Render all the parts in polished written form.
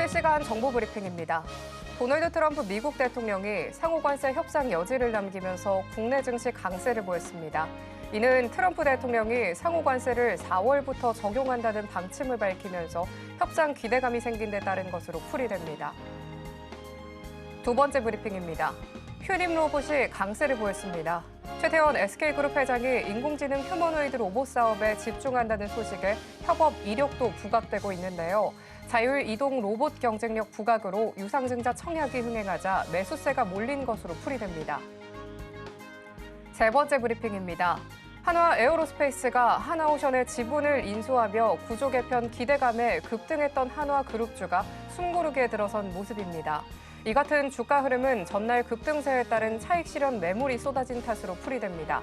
실시간 정보 브리핑입니다. 도널드 트럼프 미국 대통령이 상호관세 협상 여지를 남기면서 국내 증시 강세를 보였습니다. 이는 트럼프 대통령이 상호관세를 4월부터 적용한다는 방침을 밝히면서 협상 기대감이 생긴 데 따른 것으로 풀이됩니다. 두 번째 브리핑입니다. 휴림 로봇이 강세를 보였습니다. 최태원 SK그룹 회장이 인공지능 휴머노이드 로봇 사업에 집중한다는 소식에 협업 이력도 부각되고 있는데요. 자율이동 로봇 경쟁력 부각으로 유상증자 청약이 흥행하자 매수세가 몰린 것으로 풀이됩니다. 세 번째 브리핑입니다. 한화 에어로스페이스가 하나오션의 지분을 인수하며 구조 개편 기대감에 급등했던 한화그룹주가 숨고르기에 들어선 모습입니다. 이 같은 주가 흐름은 전날 급등세에 따른 차익 실현 매물이 쏟아진 탓으로 풀이됩니다.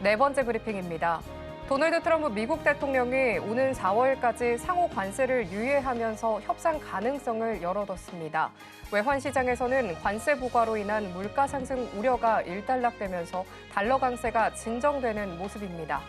네 번째 브리핑입니다. 도널드 트럼프 미국 대통령이 오는 4월까지 상호 관세를 유예하면서 협상 가능성을 열어뒀습니다. 외환 시장에서는 관세 부과로 인한 물가 상승 우려가 일단락되면서 달러 강세가 진정되는 모습입니다.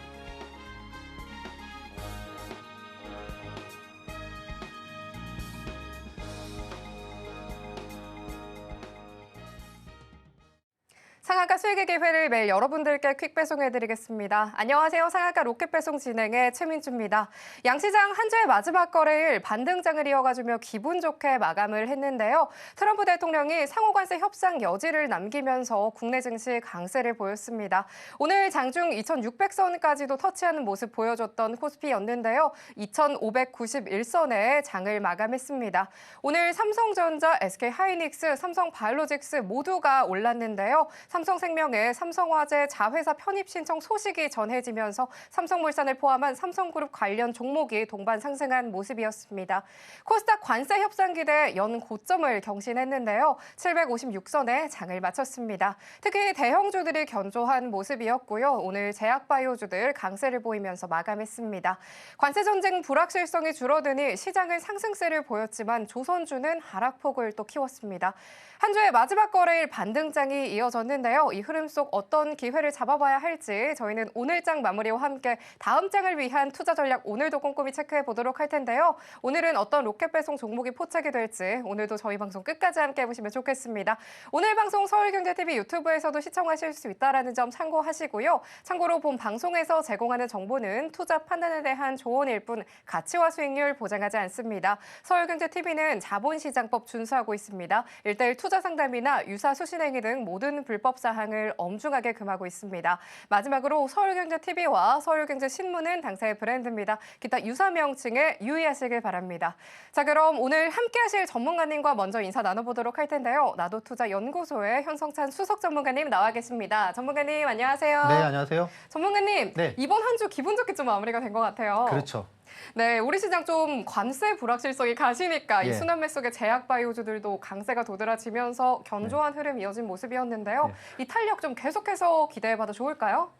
상한가 수익의 기회를 매일 여러분들께 퀵 배송해드리겠습니다. 안녕하세요. 상한가 로켓 배송 진행의 최민주입니다. 양시장 한 주의 마지막 거래일 반등장을 이어가주며 기분 좋게 마감을 했는데요. 트럼프 대통령이 상호관세 협상 여지를 남기면서 국내 증시 강세를 보였습니다. 오늘 장중 2,600선까지도 터치하는 모습 보여줬던 코스피였는데요. 2,591선에 장을 마감했습니다. 오늘 삼성전자, SK하이닉스, 삼성바이오로직스 모두가 올랐는데요. 삼성생명의 삼성화재 자회사 편입 신청 소식이 전해지면서 삼성물산을 포함한 삼성그룹 관련 종목이 동반 상승한 모습이었습니다. 코스닥 관세 협상 기대 연 고점을 경신했는데요. 756선에 장을 마쳤습니다. 특히 대형주들이 견조한 모습이었고요. 오늘 제약바이오주들 강세를 보이면서 마감했습니다. 관세 전쟁 불확실성이 줄어드니 시장은 상승세를 보였지만 조선주는 하락폭을 또 키웠습니다. 한 주의 마지막 거래일 반등장이 이어졌는데요. 이 흐름 속 어떤 기회를 잡아봐야 할지 저희는 오늘 장 마무리와 함께 다음 장을 위한 투자 전략 오늘도 꼼꼼히 체크해 보도록 할 텐데요. 오늘은 어떤 로켓 배송 종목이 포착이 될지 오늘도 저희 방송 끝까지 함께 해보시면 좋겠습니다. 오늘 방송 서울경제TV 유튜브에서도 시청하실 수 있다는 점 참고하시고요. 참고로 본 방송에서 제공하는 정보는 투자 판단에 대한 조언일 뿐 가치와 수익률 보장하지 않습니다. 서울경제TV는 자본시장법 준수하고 있습니다. 1:1 투자 상담이나 유사 수신행위 등 모든 불법 사항을 엄중하게 금하고 있습니다. 마지막으로 서울경제TV와 서울경제신문은 당사의 브랜드입니다. 기타 유사 명칭에 유의하시길 바랍니다. 자, 그럼 오늘 함께하실 전문가님과 먼저 인사 나눠보도록 할 텐데요. 나도투자연구소의 현성찬 수석 전문가님 나와 계십니다. 전문가님 안녕하세요. 네, 안녕하세요. 전문가님, 네. 이번 한 주 기분 좋게 좀 마무리가 된 것 같아요. 그렇죠. 네, 우리 시장 좀 관세 불확실성이 가시니까 예. 이 순환매 속의 제약바이오주들도 강세가 도드라지면서 견조한 흐름 이어진 모습이었는데요. 이 탄력 좀 계속해서 기대해봐도 좋을까요?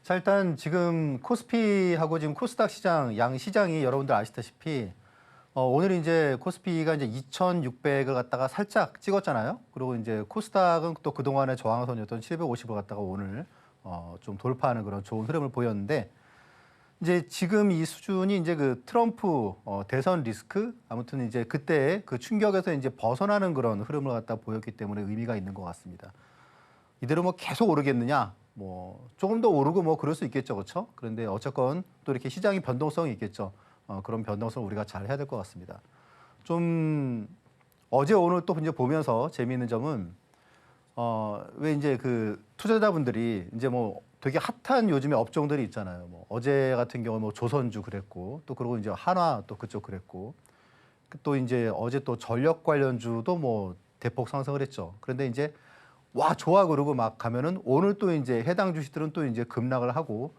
자, 일단 지금 코스피하고 지금 코스닥 시장, 양 시장이 여러분들 아시다시피 오늘 이제 코스피가 이제 2,600을 갖다가 살짝 찍었잖아요. 그리고 이제 코스닥은 또 그동안의 저항선이었던 750을 갖다가 오늘 좀 돌파하는 그런 좋은 흐름을 보였는데 이제 지금 이 수준이 이제 그 트럼프 대선 리스크 아무튼 이제 그때 그 충격에서 이제 벗어나는 그런 흐름을 갖다 보였기 때문에 의미가 있는 것 같습니다. 이대로 뭐 계속 오르겠느냐? 뭐 조금 더 오르고 뭐 그럴 수 있겠죠, 그렇죠? 그런데 어쨌건 또 이렇게 시장이 변동성이 있겠죠. 그런 변동성을 우리가 잘 해야 될 것 같습니다. 좀 어제 오늘 또 이제 보면서 재미있는 점은 왜 이제 그 투자자분들이 이제 뭐 되게 핫한 요즘에 업종들이 있잖아요. 뭐 어제 같은 경우 뭐 조선주 그랬고 또 그리고 이제 한화 또 그쪽 그랬고 또 이제 어제 또 전력 관련주도 뭐 대폭 상승을 했죠. 그런데 이제 와 좋아 그러고 막 가면은 오늘 또 이제 해당 주식들은 또 이제 급락을 하고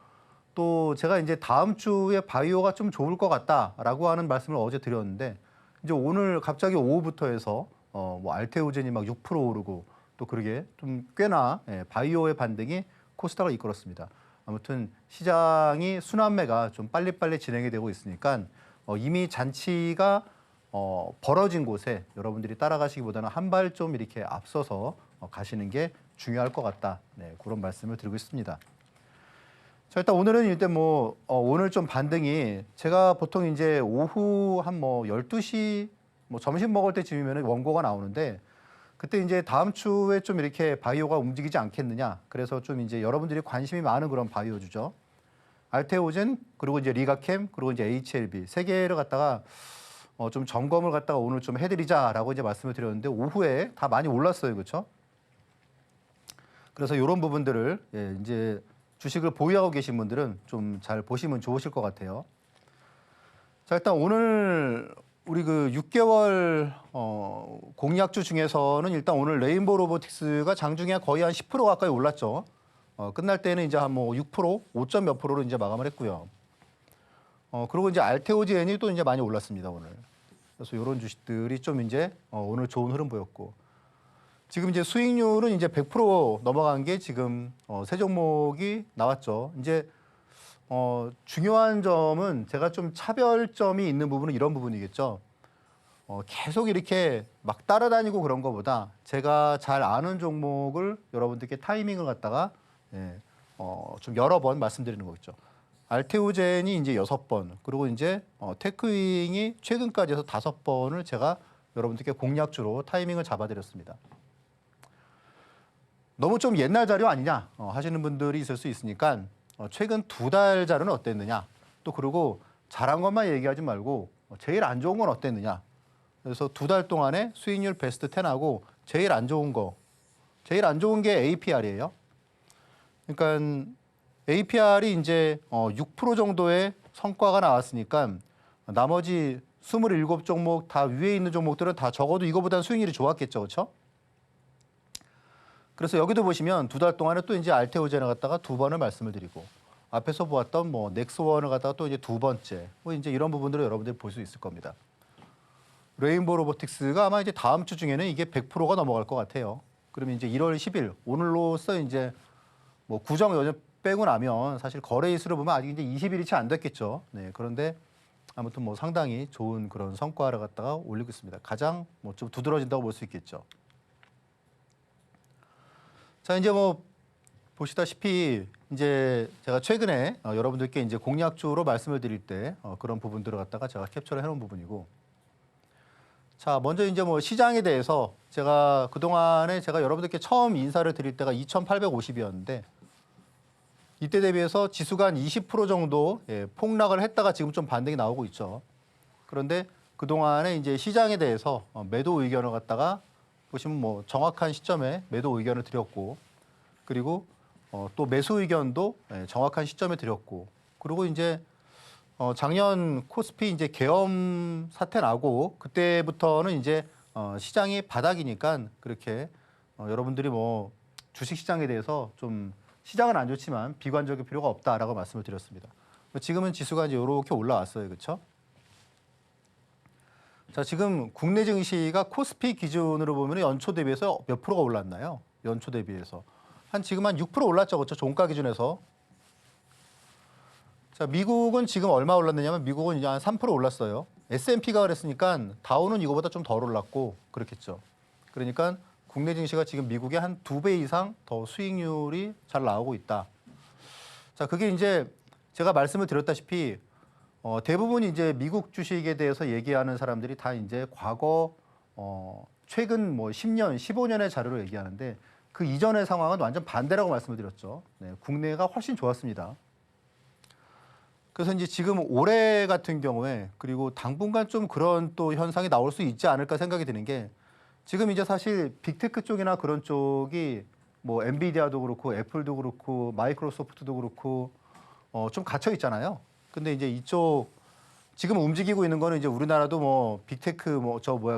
또 제가 이제 다음 주에 바이오가 좀 좋을 것 같다라고 하는 말씀을 어제 드렸는데 이제 오늘 갑자기 오후부터 해서 뭐 알테오젠이 막 6% 오르고 또 그러게 좀 꽤나 바이오의 반등이 코스닥을 이끌었습니다. 아무튼 시장이 순환매가 좀 빨리빨리 진행이 되고 있으니까 이미 잔치가 벌어진 곳에 여러분들이 따라가시기보다는 한 발 좀 이렇게 앞서서 가시는 게 중요할 것 같다. 네, 그런 말씀을 드리고 있습니다. 자, 일단 오늘은 일단 오늘 좀 반등이 제가 보통 이제 오후 한 12시 점심 먹을 때쯤이면 원고가 나오는데 그때 이제 다음 주에 좀 이렇게 바이오가 움직이지 않겠느냐. 그래서 좀 이제 여러분들이 관심이 많은 그런 바이오주죠. 알테오젠 그리고 이제 리가캠 그리고 이제 HLB 세 개를 갖다가 좀 점검을 갖다가 오늘 좀 해드리자라고 이제 말씀을 드렸는데 오후에 다 많이 올랐어요, 그렇죠? 그래서 이런 부분들을 이제 주식을 보유하고 계신 분들은 좀 잘 보시면 좋으실 것 같아요. 자, 일단 오늘 우리 그 6개월 공약주 중에서는 일단 오늘 레인보우 로보틱스가 장중에 거의 한 10% 가까이 올랐죠. 끝날 때는 이제 한 6%, 5점 몇 프로로 이제 마감을 했고요. 그리고 이제 알테오젠이 또 이제 많이 올랐습니다, 오늘. 그래서 이런 주식들이 좀 이제 오늘 좋은 흐름 보였고. 지금 이제 수익률은 이제 100% 넘어간 게 지금 세 종목이 나왔죠. 이제 중요한 점은 제가 좀 차별점이 있는 부분은 이런 부분이겠죠. 계속 이렇게 막 따라다니고 그런 것보다 제가 잘 아는 종목을 여러분들께 타이밍을 갖다가 좀 여러 번 말씀드리는 거겠죠. 알테오젠이 이제 6번, 그리고 이제 테크윙이 최근까지 해서 5번을 제가 여러분들께 공략주로 타이밍을 잡아드렸습니다. 너무 좀 옛날 자료 아니냐 하시는 분들이 있을 수 있으니까 최근 2달 자료는 어땠느냐, 또 그리고 잘한 것만 얘기하지 말고 제일 안 좋은 건 어땠느냐. 그래서 2달 동안에 수익률 베스트 10하고 제일 안 좋은 게 APR이에요. 그러니까 APR이 이제 6% 정도의 성과가 나왔으니까 나머지 27종목 다 위에 있는 종목들은 다 적어도 이거보다는 수익률이 좋았겠죠, 그렇죠? 그래서 여기도 보시면 2달 동안에 또 이제 알테오젠을 갖다가 2번을 말씀을 드리고 앞에서 보았던 넥스원을 갖다가 또 이제 2번째 이제 이런 부분들을 여러분들이 볼 수 있을 겁니다. 레인보우 로보틱스가 아마 이제 다음 주 중에는 이게 100%가 넘어갈 것 같아요. 그러면 이제 1월 10일 오늘로써 이제 구정 여정 빼고 나면 사실 거래 일수를 보면 아직 이제 20일이 채 안 됐겠죠. 네, 그런데 아무튼 상당히 좋은 그런 성과를 갖다가 올리고 있습니다. 가장 좀 두드러진다고 볼 수 있겠죠. 자, 이제 보시다시피 이제 제가 최근에 여러분들께 이제 공략주로 말씀을 드릴 때 그런 부분들을 갖다가 제가 캡처를 해놓은 부분이고. 자, 먼저 이제 시장에 대해서 제가 그동안에 제가 여러분들께 처음 인사를 드릴 때가 2,850이었는데 이때 대비해서 지수가 한 20% 정도 폭락을 했다가 지금 좀 반등이 나오고 있죠. 그런데 그동안에 이제 시장에 대해서 매도 의견을 갖다가 보시면 정확한 시점에 매도 의견을 드렸고, 그리고 또 매수 의견도 정확한 시점에 드렸고, 그리고 이제 작년 코스피 이제 계엄 사태 나고 그때부터는 이제 시장이 바닥이니까 그렇게 여러분들이 주식 시장에 대해서 좀 시장은 안 좋지만 비관적일 필요가 없다라고 말씀을 드렸습니다. 지금은 지수가 이제 이렇게 올라왔어요, 그렇죠? 자, 지금 국내 증시가 코스피 기준으로 보면 연초 대비해서 몇 프로가 올랐나요? 연초 대비해서 지금 한 6% 올랐죠, 그렇죠? 종가 기준에서. 자, 미국은 지금 얼마 올랐느냐면 미국은 이제 한 3% 올랐어요. S&P가 그랬으니까 다우는 이거보다 좀 덜 올랐고 그렇겠죠. 그러니까 국내 증시가 지금 미국의 한 2배 이상 더 수익률이 잘 나오고 있다. 자, 그게 이제 제가 말씀을 드렸다시피 대부분 이제 미국 주식에 대해서 얘기하는 사람들이 다 이제 과거 최근 10년, 15년의 자료로 얘기하는데 그 이전의 상황은 완전 반대라고 말씀을 드렸죠. 네, 국내가 훨씬 좋았습니다. 그래서 이제 지금 올해 같은 경우에 그리고 당분간 좀 그런 또 현상이 나올 수 있지 않을까 생각이 드는 게 지금 이제 사실 빅테크 쪽이나 그런 쪽이 엔비디아도 그렇고 애플도 그렇고 마이크로소프트도 그렇고 좀 갇혀 있잖아요. 근데 이제 이쪽 지금 움직이고 있는 거는 이제 우리나라도 빅테크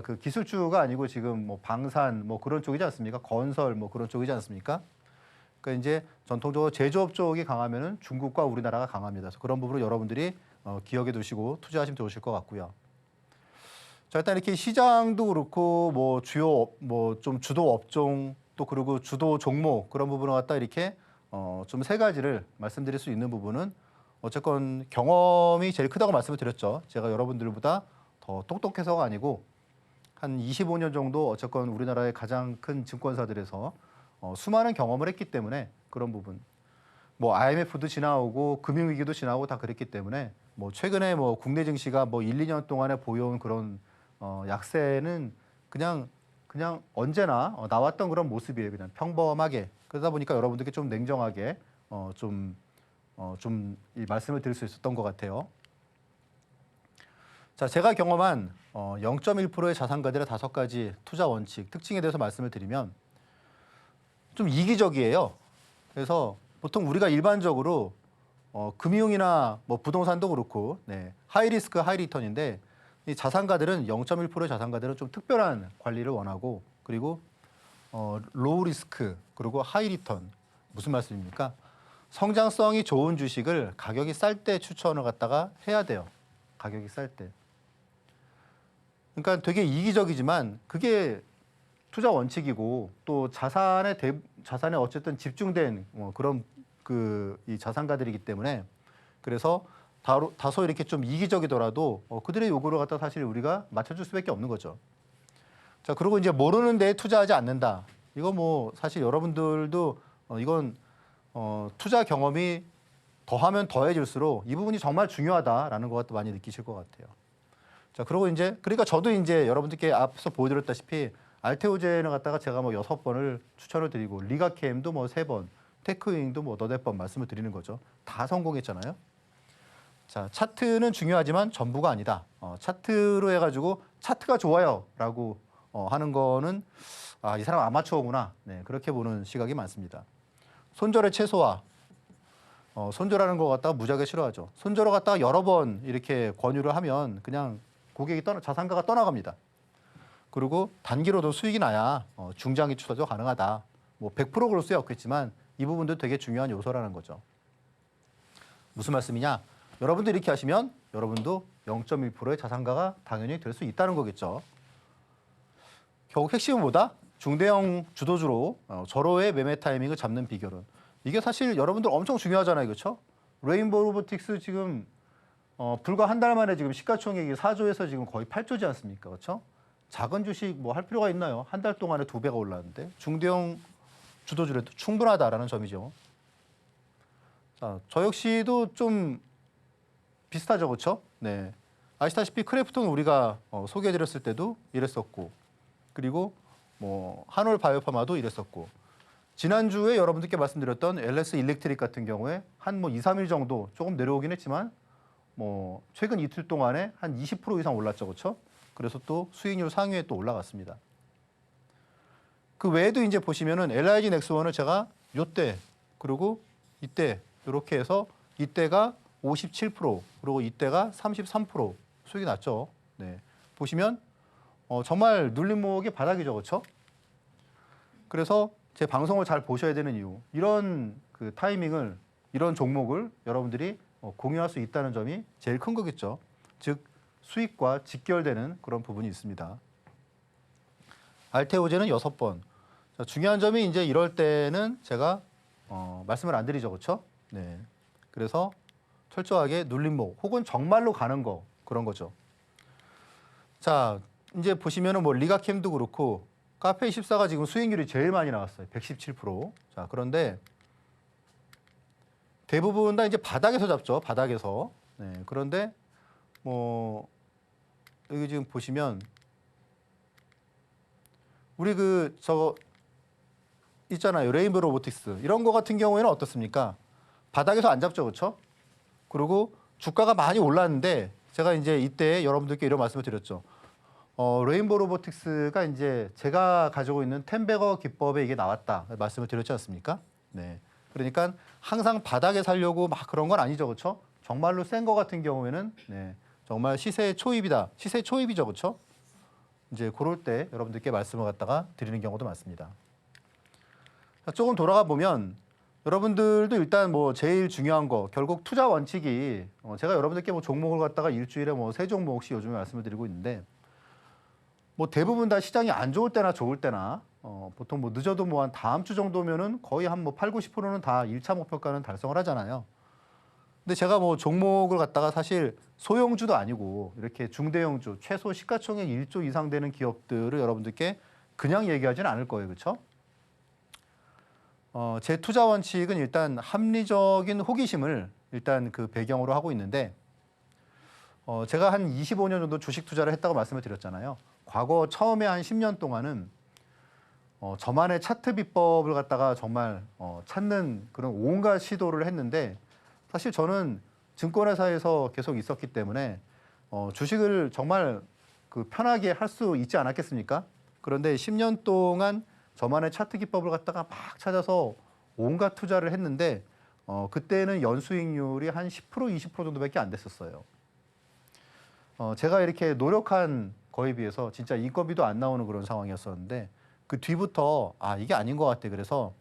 그 기술주가 아니고 지금 방산 그런 쪽이지 않습니까? 건설 그런 쪽이지 않습니까? 그러니까 이제 전통적으로 제조업 쪽이 강하면은 중국과 우리나라가 강합니다. 그래서 그런 부분을 여러분들이 기억해 두시고 투자하시면 좋으실 것 같고요. 자, 일단 이렇게 시장도 그렇고 주요 좀 주도 업종 또 그리고 주도 종목 그런 부분을 갖다 이렇게 좀 세 가지를 말씀드릴 수 있는 부분은 어쨌건 경험이 제일 크다고 말씀을 드렸죠. 제가 여러분들보다 더 똑똑해서가 아니고 한 25년 정도 어쨌건 우리나라의 가장 큰 증권사들에서 수많은 경험을 했기 때문에 그런 부분. 뭐 IMF도 지나오고 금융위기도 지나오고 다 그랬기 때문에 뭐 최근에 뭐 국내 증시가 뭐 1, 2년 동안에 보여온 그런 약세는 그냥 언제나 나왔던 그런 모습이에요. 그냥 평범하게. 그러다 보니까 여러분들께 좀 냉정하게 이 말씀을 드릴 수 있었던 것 같아요. 자, 제가 경험한 0.1%의 자산가들의 5가지 투자 원칙, 특징에 대해서 말씀을 드리면 좀 이기적이에요. 그래서 보통 우리가 일반적으로 금융이나 뭐 부동산도 그렇고 하이 리스크, 하이 리턴인데 이 자산가들은 0.1%의 자산가들은 좀 특별한 관리를 원하고 그리고 로우 리스크 그리고 하이 리턴 무슨 말씀입니까? 성장성이 좋은 주식을 가격이 쌀 때 추천을 갖다가 해야 돼요. 가격이 쌀 때. 그러니까 되게 이기적이지만 그게 투자 원칙이고 또 자산에 어쨌든 집중된 그런 이 자산가들이기 때문에 그래서 다소 이렇게 좀 이기적이더라도 그들의 요구를 갖다 사실 우리가 맞춰줄 수밖에 없는 거죠. 자, 그리고 이제 모르는 데에 투자하지 않는다. 이거 뭐 사실 여러분들도 이건 투자 경험이 더하면 더해질수록 이 부분이 정말 중요하다라는 것도 많이 느끼실 것 같아요. 자, 그리고 이제 그러니까 저도 이제 여러분들께 앞서 보여드렸다시피 알테오제는 갖다가 제가 뭐 6번을 추천을 드리고 리가케임도 뭐 3번, 테크윙도 뭐 8번 말씀을 드리는 거죠. 다 성공했잖아요. 자, 차트는 중요하지만 전부가 아니다. 차트로 해가지고 차트가 좋아요라고 하는 거는 이 사람 아마추어구나. 네, 그렇게 보는 시각이 많습니다. 손절의 최소화. 손절하는 거 갖다가 무지하게 싫어하죠. 손절을 갖다가 여러 번 이렇게 권유를 하면 그냥 고객이 자산가가 떠나갑니다. 그리고 단기로도 수익이 나야 중장기 투자도 가능하다. 뭐 100% 그럴 수 없겠지만 이 부분도 되게 중요한 요소라는 거죠. 무슨 말씀이냐? 여러분도 이렇게 하시면 여러분도 0.1%의 자산가가 당연히 될 수 있다는 거겠죠. 결국 핵심은 뭐다? 중대형 주도주로 절호의 매매 타이밍을 잡는 비결은 이게 사실 여러분들 엄청 중요하잖아요, 그렇죠? 레인보우 로보틱스 지금 불과 한 달 만에 지금 시가총액이 4조에서 지금 거의 8조지 않습니까, 그렇죠? 작은 주식 뭐 할 필요가 있나요? 한 달 동안에 2배가 올랐는데 중대형 주도주라도 충분하다라는 점이죠. 자, 저 역시도 좀 비슷하죠, 그렇죠? 네, 아시다시피 크래프톤 우리가 소개해드렸을 때도 이랬었고, 그리고 뭐 한올 바이오파마도 이랬었고, 지난주에 여러분들께 말씀드렸던 LS 일렉트릭 같은 경우에 한 뭐 2, 3일 정도 조금 내려오긴 했지만 뭐 최근 이틀 동안에 한 20% 이상 올랐죠, 그렇죠? 그래서 또 수익률 상위에 또 올라갔습니다. 그 외에도 이제 보시면은 LIG 넥스원을 제가 요때 그리고 이때 이렇게 해서 이때가 57% 그리고 이때가 33% 수익이 났죠. 네, 보시면 정말 눌림목의 바닥이죠, 그렇죠? 그래서 제 방송을 잘 보셔야 되는 이유, 이런 그 타이밍을, 이런 종목을 여러분들이 공유할 수 있다는 점이 제일 큰 거겠죠. 즉 수익과 직결되는 그런 부분이 있습니다. 알테오제는 6번. 자, 중요한 점이 이제 이럴 때는 제가 말씀을 안 드리죠, 그렇죠? 네. 그래서 철저하게 눌림목 혹은 정말로 가는 거, 그런 거죠. 자, 이제 보시면은 뭐 리가캠도 그렇고 카페24가 지금 수익률이 제일 많이 나왔어요. 117%. 자, 그런데 대부분 다 이제 바닥에서 잡죠. 바닥에서. 네, 그런데 뭐 여기 지금 보시면 우리 저거 있잖아요. 레인보우 로보틱스. 이런 거 같은 경우에는 어떻습니까? 바닥에서 안 잡죠, 그렇죠? 그리고 주가가 많이 올랐는데 제가 이제 이때 여러분들께 이런 말씀을 드렸죠. 레인보우 로보틱스가 이제 제가 가지고 있는 텐베거 기법에 이게 나왔다 말씀을 드렸지 않습니까? 네. 그러니까 항상 바닥에 살려고 막 그런 건 아니죠, 그렇죠? 정말로 센 거 같은 경우에는 네, 정말 시세 초입이다, 시세 초입이죠, 그렇죠? 이제 그럴 때 여러분들께 말씀을 갖다가 드리는 경우도 많습니다. 자, 조금 돌아가 보면 여러분들도 일단 뭐 제일 중요한 거 결국 투자 원칙이 제가 여러분들께 뭐 종목을 갖다가 일주일에 뭐 3종목씩 요즘에 말씀을 드리고 있는데. 뭐 대부분 다 시장이 안 좋을 때나 좋을 때나 보통 뭐 늦어도 뭐 한 다음 주 정도면은 거의 한 뭐 8, 90%는 다 1차 목표가는 달성을 하잖아요. 근데 제가 뭐 종목을 갖다가 사실 소형주도 아니고 이렇게 중대형주 최소 시가총액 1조 이상 되는 기업들을 여러분들께 그냥 얘기하지는 않을 거예요, 그렇죠? 제 투자 원칙은 일단 합리적인 호기심을 일단 그 배경으로 하고 있는데 제가 한 25년 정도 주식 투자를 했다고 말씀을 드렸잖아요. 과거 처음에 한 10년 동안은 저만의 차트 비법을 갖다가 정말 찾는 그런 온갖 시도를 했는데 사실 저는 증권회사에서 계속 있었기 때문에 주식을 정말 그 편하게 할 수 있지 않았겠습니까? 그런데 10년 동안 저만의 차트 기법을 갖다가 막 찾아서 온갖 투자를 했는데 그때는 연수익률이 한 10% 20% 정도밖에 안 됐었어요. 제가 이렇게 노력한 거에 비해서 진짜 인건비도 안 나오는 그런 상황이었었는데 그 뒤부터 이게 아닌 것 같아. 그래서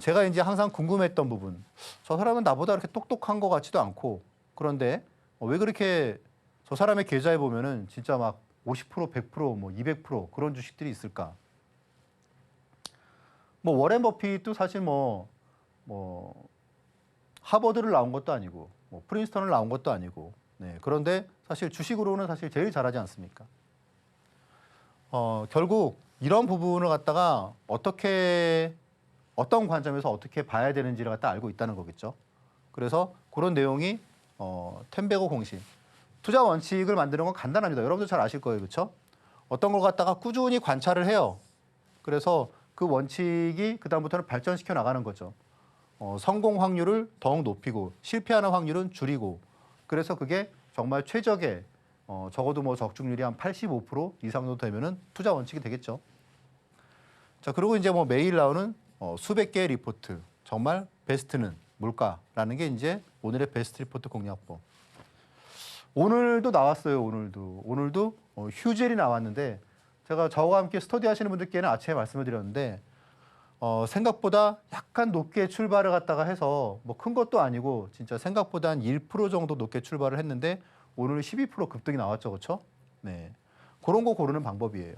제가 이제 항상 궁금했던 부분, 저 사람은 나보다 그렇게 똑똑한 것 같지도 않고 그런데 왜 그렇게 저 사람의 계좌에 보면은 진짜 막 50%, 100%, 뭐 200% 그런 주식들이 있을까? 뭐 워렌 버핏도 사실 뭐 하버드를 나온 것도 아니고 뭐 프린스턴을 나온 것도 아니고 네, 그런데 사실 주식으로는 사실 제일 잘하지 않습니까? 결국 이런 부분을 갖다가 어떤 관점에서 어떻게 봐야 되는지를 갖다 알고 있다는 거겠죠. 그래서 그런 내용이 텐베고 공식 투자 원칙을 만드는 건 간단합니다. 여러분들 잘 아실 거예요, 그렇죠? 어떤 걸 갖다가 꾸준히 관찰을 해요. 그래서 그 원칙이 그 다음부터는 발전시켜 나가는 거죠. 성공 확률을 더욱 높이고 실패하는 확률은 줄이고 그래서 그게 정말 최적의 적어도 뭐 적중률이 한 85% 이상 정도 되면은 투자 원칙이 되겠죠. 자, 그리고 이제 뭐 매일 나오는 수백 개의 리포트, 정말 베스트는 뭘까라는 게 이제 오늘의 베스트 리포트 공략법. 오늘도 나왔어요. 오늘도 휴젤이 나왔는데 제가 저와 함께 스터디 하시는 분들께는 아침에 말씀을 드렸는데 생각보다 약간 높게 출발을 갖다가 해서 뭐 큰 것도 아니고 진짜 생각보다 한 1% 정도 높게 출발을 했는데 오늘 12% 급등이 나왔죠. 그렇죠? 네. 그런 거 고르는 방법이에요.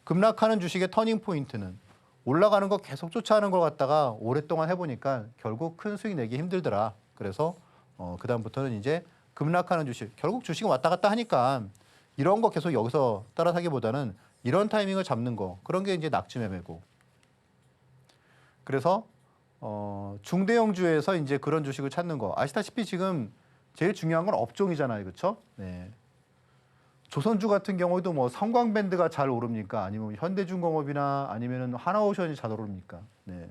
급락하는 주식의 터닝 포인트는 올라가는 거 계속 쫓아가는 걸 갖다가 오랫동안 해보니까 결국 큰 수익 내기 힘들더라. 그래서 그다음부터는 이제 급락하는 주식, 결국 주식은 왔다 갔다 하니까 이런 거 계속 여기서 따라 사기보다는 이런 타이밍을 잡는 거, 그런 게 이제 낙지 매매고. 그래서 중대형주에서 이제 그런 주식을 찾는 거. 아시다시피 지금 제일 중요한 건 업종이잖아요, 그렇죠? 네. 조선주 같은 경우에도 뭐 성광밴드가 잘 오릅니까? 아니면 현대중공업이나 아니면은 하나오션이 잘 오릅니까? 네.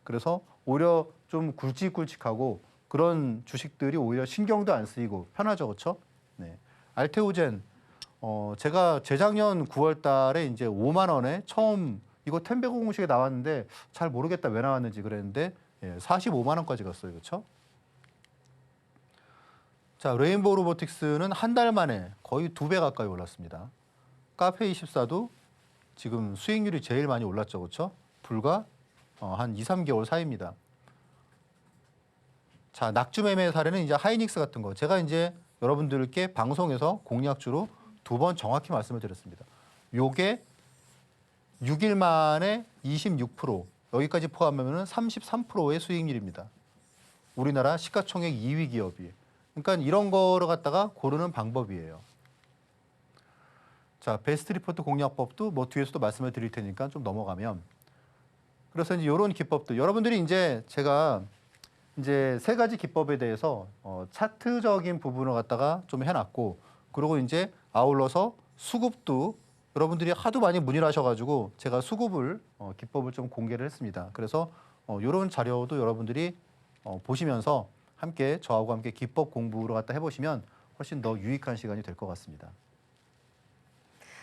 그래서 오히려 좀 굵직굵직하고 그런 주식들이 오히려 신경도 안 쓰이고 편하죠, 그렇죠? 네. 알테오젠 제가 재작년 9월 달에 이제 5만 원에 처음 이거 텐베고 공식에 나왔는데 잘 모르겠다 왜 나왔는지 그랬는데 45만 원까지 갔어요, 그렇죠? 자, 레인보우 로보틱스는 한 달 만에 거의 2배 가까이 올랐습니다. 카페24도 지금 수익률이 제일 많이 올랐죠, 그렇죠? 불과 한 2, 3개월 사이입니다. 자, 낙주 매매 사례는 이제 하이닉스 같은 거. 제가 이제 여러분들께 방송에서 공략주로 2번 정확히 말씀을 드렸습니다. 요게 6일 만에 26%, 여기까지 포함하면 33%의 수익률입니다. 우리나라 시가총액 2위 기업이. 그러니까 이런 거를 갖다가 고르는 방법이에요. 자, 베스트 리포트 공략법도 뭐 뒤에서도 말씀을 드릴 테니까 좀 넘어가면. 그래서 이제 이런 기법들. 여러분들이 이제 제가 이제 3가지 기법에 대해서 차트적인 부분을 갖다가 좀 해놨고, 그리고 이제 아울러서 수급도 여러분들이 하도 많이 문의를 하셔가지고 제가 수급을 기법을 좀 공개를 했습니다. 그래서 이런 자료도 여러분들이 보시면서 함께 저하고 함께 기법 공부를 갖다 해보시면 훨씬 더 유익한 시간이 될 것 같습니다.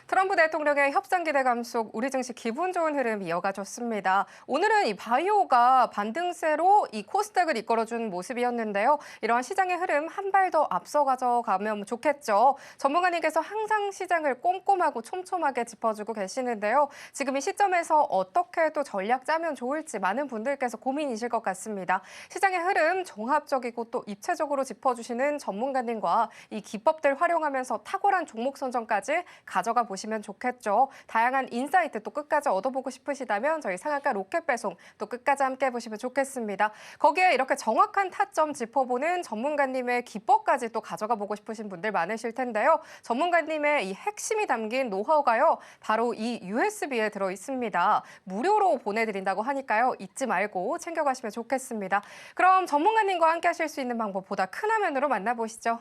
트럼프 대통령의 협상 기대감 속 우리 증시 기분 좋은 흐름 이어가졌습니다. 오늘은 이 바이오가 반등세로 이 코스닥을 이끌어준 모습이었는데요. 이러한 시장의 흐름 한 발 더 앞서 가져가면 좋겠죠. 전문가님께서 항상 시장을 꼼꼼하고 촘촘하게 짚어주고 계시는데요. 지금 이 시점에서 어떻게 또 전략 짜면 좋을지 많은 분들께서 고민이실 것 같습니다. 시장의 흐름 종합적이고 또 입체적으로 짚어주시는 전문가님과 이 기법들 활용하면서 탁월한 종목 선정까지 가져가 보시죠. 보시면 좋겠죠. 다양한 인사이트 또 끝까지 얻어보고 싶으시다면 저희 상한가 로켓 배송 또 끝까지 함께 보시면 좋겠습니다. 거기에 이렇게 정확한 타점 짚어보는 전문가님의 기법까지 또 가져가 보고 싶으신 분들 많으실 텐데요. 전문가님의 이 핵심이 담긴 노하우가요. 바로 이 USB에 들어 있습니다. 무료로 보내드린다고 하니까요. 잊지 말고 챙겨가시면 좋겠습니다. 그럼 전문가님과 함께 하실 수 있는 방법 보다 큰 화면으로 만나보시죠.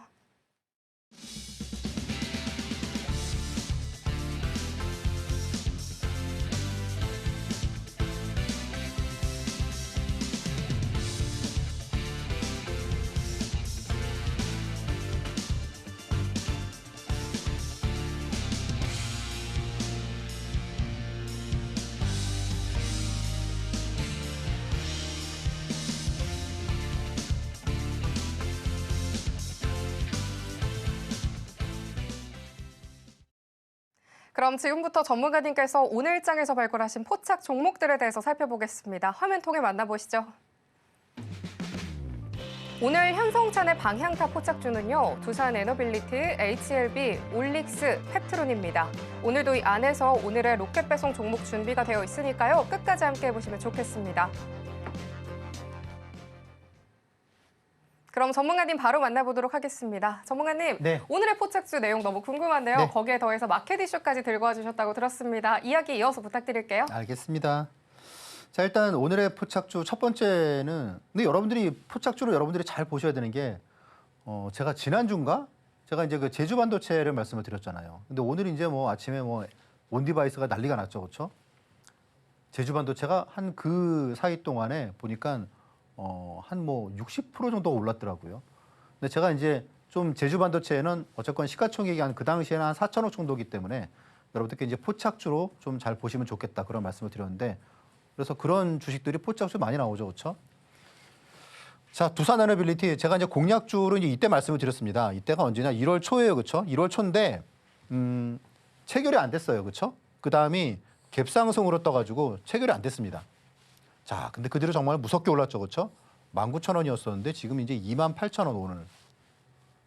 그럼 지금부터 전문가님께서 오늘 장에서 발굴하신 포착 종목들에 대해서 살펴보겠습니다. 화면 통해 만나보시죠. 오늘 현성찬의 방향타 포착주는요. 두산 에너빌리티, HLB, 올릭스, 펩트론입니다. 오늘도 이 안에서 오늘의 로켓 배송 종목 준비가 되어 있으니까요. 끝까지 함께 해보시면 좋겠습니다. 그럼 전문가님 바로 만나보도록 하겠습니다. 전문가님, 네. 오늘의 포착주 내용 너무 궁금한데요. 네. 거기에 더해서 마켓 이슈까지 들고 와주셨다고 들었습니다. 이야기 이어서 부탁드릴게요. 알겠습니다. 자, 일단 오늘의 포착주 첫 번째는 근데 여러분들이 포착주로 여러분들이 잘 보셔야 되는 게 제가 지난주인가? 제가 이제 그 제주 반도체를 말씀을 드렸잖아요. 근데 오늘 이제 뭐 아침에 뭐 온디바이스가 난리가 났죠. 그렇죠? 제주 반도체가 한 그 사이 동안에 보니까 한 뭐 60% 정도 올랐더라고요. 근데 제가 이제 좀 제주 반도체는 어쨌건 시가총액이 한 그 당시에는 한 4천억 정도이기 때문에 여러분들께 이제 포착주로 좀 잘 보시면 좋겠다 그런 말씀을 드렸는데 그래서 그런 주식들이 포착주 많이 나오죠, 그렇죠? 자, 두산 에너빌리티 제가 이제 공략주로 이제 이때 말씀을 드렸습니다. 이때가 언제냐? 1월 초예요, 그렇죠? 1월 초인데 체결이 안 됐어요, 그렇죠? 그 다음이 갭상승으로 떠가지고 체결이 안 됐습니다. 자, 근데 그 뒤로 정말 무섭게 올랐죠, 그렇죠? 19,000원이었었는데 지금 이제 28,000원 오늘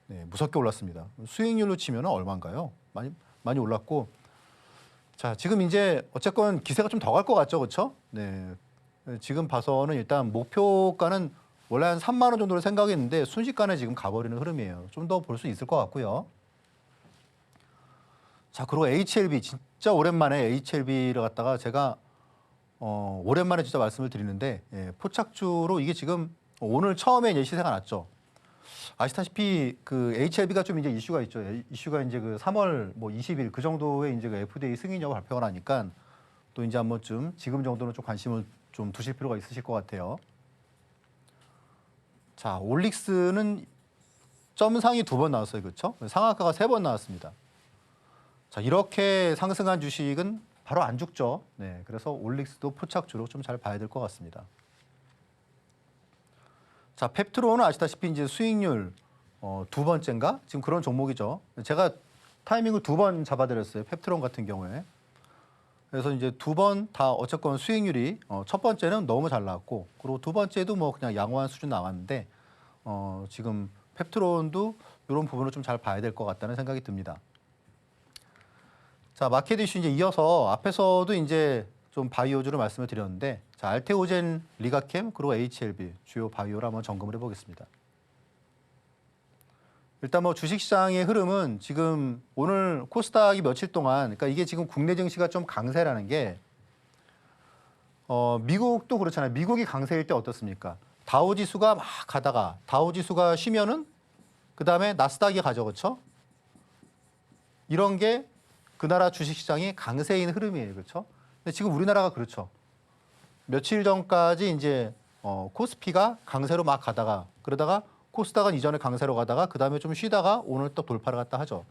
네, 무섭게 올랐습니다. 수익률로 치면 얼마인가요? 많이 올랐고, 자, 지금 이제 어쨌건 기세가 좀 더 갈 것 같죠, 그렇죠? 네, 지금 봐서는 일단 목표가는 원래 한 3만 원 정도로 생각했는데 순식간에 지금 가버리는 흐름이에요. 좀 더 볼 수 있을 것 같고요. 자, 그리고 HLB 진짜 오랜만에 HLB를 갖다가 제가 오랜만에 진짜 말씀을 드리는데 포착주로 이게 지금 오늘 처음에 이제 시세가 났죠. 아시다시피 그 HLB가 좀 이제 이슈가 있죠. 이슈가 이제 그 3월 뭐 20일 그 정도에 이제 그 FDA 승인력 발표가 나니까 또 이제 한 번쯤 지금 정도는 좀 관심을 좀 두실 필요가 있으실 것 같아요. 자, 올릭스는 점상이 2번 나왔어요, 그렇죠? 상한가가 3번 나왔습니다. 자, 이렇게 상승한 주식은 바로 안 죽죠. 네, 그래서 올릭스도 포착주로 좀 잘 봐야 될 것 같습니다. 자, 펩트론은 아시다시피 이제 수익률 2번째인가? 지금 그런 종목이죠. 제가 타이밍을 2번 잡아드렸어요. 펩트론 같은 경우에. 그래서 이제 2번 다 어쨌건 수익률이 첫 번째는 너무 잘 나왔고, 그리고 두 번째도 뭐 그냥 양호한 수준 나왔는데 지금 펩트론도 이런 부분을 좀 잘 봐야 될 것 같다는 생각이 듭니다. 자, 마켓 이슈 이제 이어서 앞에서도 이제 좀 바이오주를 말씀을 드렸는데, 자, 알테오젠, 리가캠, 그리고 HLB 주요 바이오를 한번 점검을 해보겠습니다. 일단 뭐 주식시장의 흐름은 지금 오늘 코스닥이 며칠 동안, 그러니까 이게 지금 국내 증시가 좀 강세라는 게 미국도 그렇잖아요. 미국이 강세일 때 어떻습니까? 다우지수가 막 가다가 다우지수가 쉬면은 그 다음에 나스닥이 가죠, 그렇죠? 이런 게 그 나라 주식시장이 강세인 흐름이에요, 그렇죠? 근데 지금 우리나라가 그렇죠. 며칠 전까지 이제 코스피가 강세로 막 가다가 그러다가 코스닥은 이전에 강세로 가다가 그 다음에 좀 쉬다가 오늘 또 돌파를 갖다 하죠.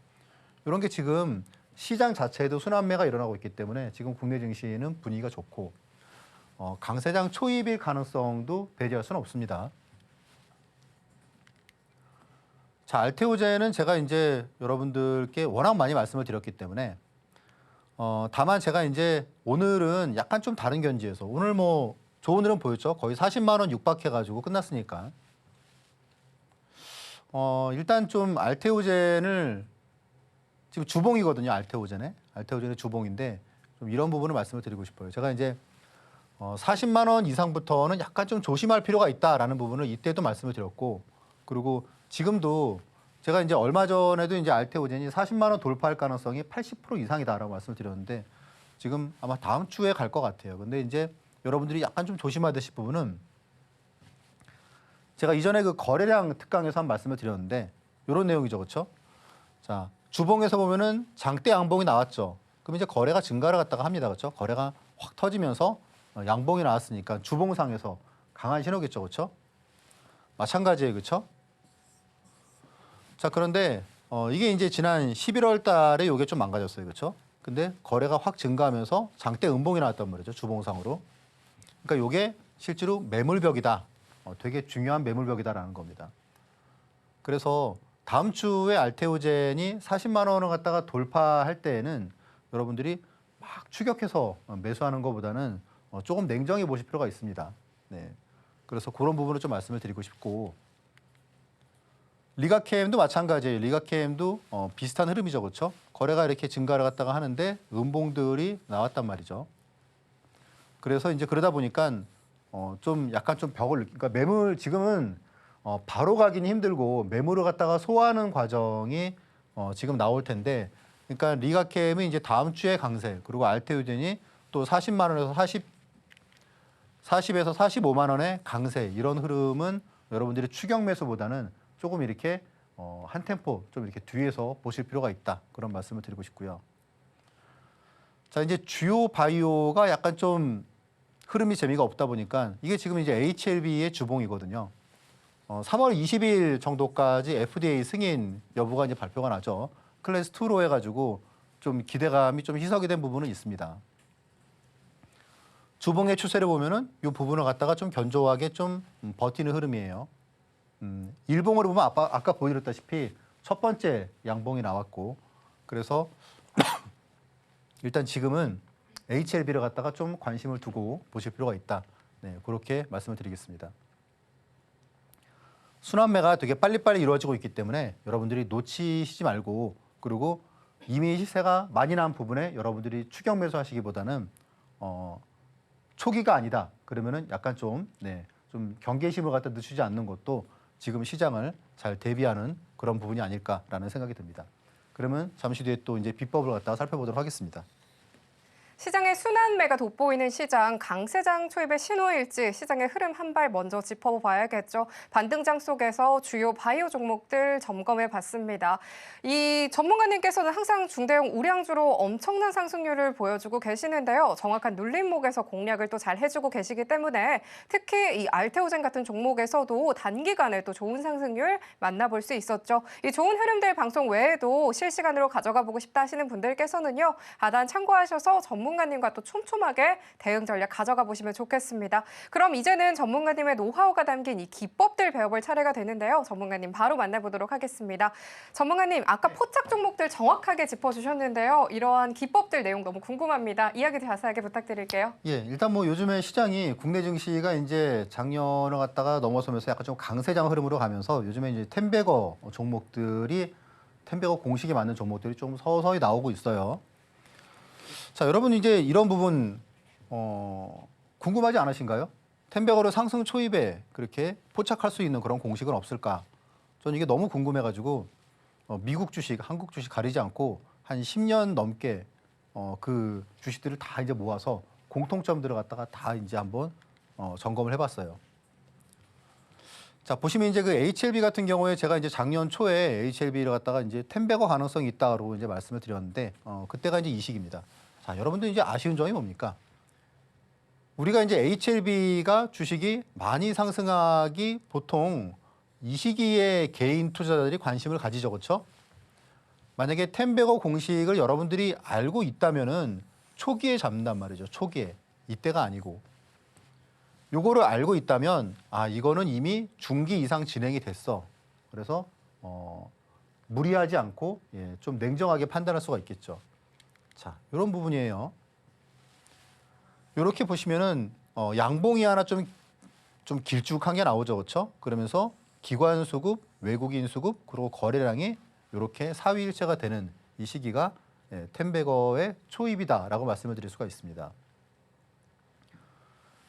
이런 게 지금 시장 자체에도 순환매가 일어나고 있기 때문에 지금 국내 증시는 분위기가 좋고 강세장 초입일 가능성도 배제할 수는 없습니다. 자, 알테오젠은 제가 이제 여러분들께 워낙 많이 말씀을 드렸기 때문에 다만 제가 이제 오늘은 약간 좀 다른 견지에서 오늘 뭐 좋은 흐름 보였죠. 거의 40만 원 육박해가지고 끝났으니까 일단 좀 알테오젠을 지금 주봉이거든요. 알테오젠에 알테오젠의 주봉인데 좀 이런 부분을 말씀을 드리고 싶어요. 제가 이제 40만 원 이상부터는 약간 좀 조심할 필요가 있다라는 부분을 이때도 말씀을 드렸고, 그리고 지금도 제가 이제 얼마 전에도 이제 알테오젠이 40만 원 돌파할 가능성이 80% 이상이다라고 말씀을 드렸는데 지금 아마 다음 주에 갈 것 같아요. 근데 이제 여러분들이 약간 좀 조심해야 되실 부분은 제가 이전에 그 거래량 특강에서 한 말씀을 드렸는데 이런 내용이죠, 그렇죠? 자, 주봉에서 보면은 장대 양봉이 나왔죠. 그럼 이제 거래가 증가를 갖다가 합니다, 그렇죠? 거래가 확 터지면서 양봉이 나왔으니까 주봉상에서 강한 신호겠죠, 그렇죠? 마찬가지예요, 그렇죠? 자, 그런데 이게 이제 지난 11월 달에 이게 좀 망가졌어요, 그렇죠? 근데 거래가 확 증가하면서 장대 음봉이 나왔단 말이죠, 주봉상으로. 그러니까 이게 실제로 매물벽이다. 되게 중요한 매물벽이다라는 겁니다. 그래서 다음 주에 알테오젠이 40만 원을 갖다가 돌파할 때에는 여러분들이 막 추격해서 매수하는 것보다는 조금 냉정히 보실 필요가 있습니다. 네. 그래서 그런 부분을 좀 말씀을 드리고 싶고, 리가케임도 마찬가지예요. 리가케임도 비슷한 흐름이죠, 그렇죠? 거래가 이렇게 증가를 갖다가 하는데 음봉들이 나왔단 말이죠. 그래서 이제 그러다 보니까 좀 약간 좀 그러니까 매물 지금은 바로 가기는 힘들고 매물을 갖다가 소화하는 과정이 지금 나올 텐데, 그러니까 리가케임이 이제 다음 주에 강세, 그리고 알테오젠이 또 40만 원에서 40에서 45만 원의 강세, 이런 흐름은 여러분들이 추격 매수보다는 조금 이렇게 한 템포 좀 이렇게 뒤에서 보실 필요가 있다, 그런 말씀을 드리고 싶고요. 자, 이제 주요 바이오가 약간 좀 흐름이 재미가 없다 보니까 이게 지금 이제 HLB의 주봉이거든요. 3월 20일 정도까지 FDA 승인 여부가 이제 발표가 나죠. 클래스 2로 해가지고 좀 기대감이 좀 희석이 된 부분은 있습니다. 주봉의 추세를 보면은 이 부분을 갖다가 좀 견조하게 좀 버티는 흐름이에요. 일봉으로 보면 아까 보여드렸다시피 첫 번째 양봉이 나왔고, 그래서 일단 지금은 HLB를 갖다가 좀 관심을 두고 보실 필요가 있다. 네, 그렇게 말씀을 드리겠습니다. 순환매가 되게 빨리빨리 이루어지고 있기 때문에 여러분들이 놓치시지 말고, 그리고 이미 시세가 많이 난 부분에 여러분들이 추격 매수하시기보다는 초기가 아니다. 그러면은 약간 좀 경계심을 갖다 늦추지 않는 것도 지금 시장을 잘 대비하는 그런 부분이 아닐까라는 생각이 듭니다. 그러면 잠시 뒤에 또 이제 비법을 갖다가 살펴보도록 하겠습니다. 시장의 순환매가 돋보이는 시장, 강세장 초입의 신호일지 시장의 흐름 한 발 먼저 짚어봐야겠죠. 반등장 속에서 주요 바이오 종목들 점검해 봤습니다. 이 전문가님께서는 항상 중대형 우량주로 엄청난 상승률을 보여주고 계시는데요. 정확한 눌림목에서 공략을 또 잘 해주고 계시기 때문에 특히 이 알테오젠 같은 종목에서도 단기간에 또 좋은 상승률 만나볼 수 있었죠. 이 좋은 흐름들 방송 외에도 실시간으로 가져가 보고 싶다 하시는 분들께서는요. 하단 참고하셔서 전문가님과 또 촘촘하게 대응 전략 가져가 보시면 좋겠습니다. 그럼 이제는 전문가님의 노하우가 담긴 이 기법들 배워볼 차례가 되는데요. 전문가님 바로 만나보도록 하겠습니다. 전문가님, 아까 포착 종목들 정확하게 짚어주셨는데요. 이러한 기법들 내용 너무 궁금합니다. 이야기 자세하게 부탁드릴게요. 예, 일단 뭐 요즘에 시장이 국내 증시가 이제 작년을 갖다가 넘어서면서 약간 좀 강세장 흐름으로 가면서 요즘에 이제 텐베거 종목들이 텐베거 공식에 맞는 종목들이 좀 서서히 나오고 있어요. 자, 여러분 이제 이런 부분 궁금하지 않으신가요? 텐베거를 상승 초입에 그렇게 포착할 수 있는 그런 공식은 없을까? 저는 이게 너무 궁금해가지고 미국 주식, 한국 주식 가리지 않고 한 10년 넘게 그 주식들을 다 이제 모아서 공통점들을 갖다가 다 이제 한번 점검을 해봤어요. 자, 보시면 이제 그 HLB 같은 경우에 제가 이제 작년 초에 HLB를 갖다가 이제 텐베거 가능성이 있다고 이제 말씀을 드렸는데 그때가 이제 이 시기입니다. 자, 여러분들 이제 아쉬운 점이 뭡니까? 우리가 이제 HLB가 주식이 많이 상승하기 보통 이 시기에 개인 투자자들이 관심을 가지죠, 그렇죠? 만약에 텐베거 공식을 여러분들이 알고 있다면은 초기에 잡는단 말이죠. 초기에. 이때가 아니고. 요거를 알고 있다면 이거는 이미 중기 이상 진행이 됐어. 그래서 무리하지 않고 좀 냉정하게 판단할 수가 있겠죠. 자, 이런 부분이에요. 이렇게 보시면은 양봉이 하나 좀 길쭉한 게 나오죠, 그렇죠? 그러면서 기관 수급, 외국인 수급, 그리고 거래량이 이렇게 사위일체가 되는 이 시기가 텐베거의 초입이다라고 말씀을 드릴 수가 있습니다.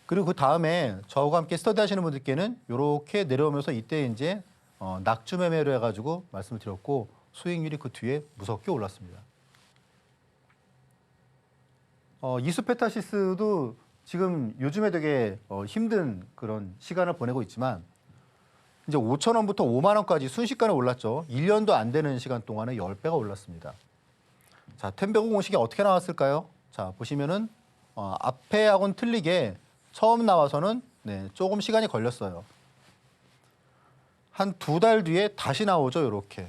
그리고 그 다음에 저와 함께 스터디하시는 분들께는 이렇게 내려오면서 이때 이제 낙주 매매로 해가지고 말씀을 드렸고 수익률이 그 뒤에 무섭게 올랐습니다. 이수페타시스도 지금 요즘에 되게 힘든 그런 시간을 보내고 있지만 이제 5,000원부터 5만 원까지 순식간에 올랐죠. 1년도 안 되는 시간 동안에 10배가 올랐습니다. 자, 텐베거 공식이 어떻게 나왔을까요? 자, 보시면은 앞에 하고는 틀리게 처음 나와서는 조금 시간이 걸렸어요. 한 2달 뒤에 다시 나오죠, 이렇게.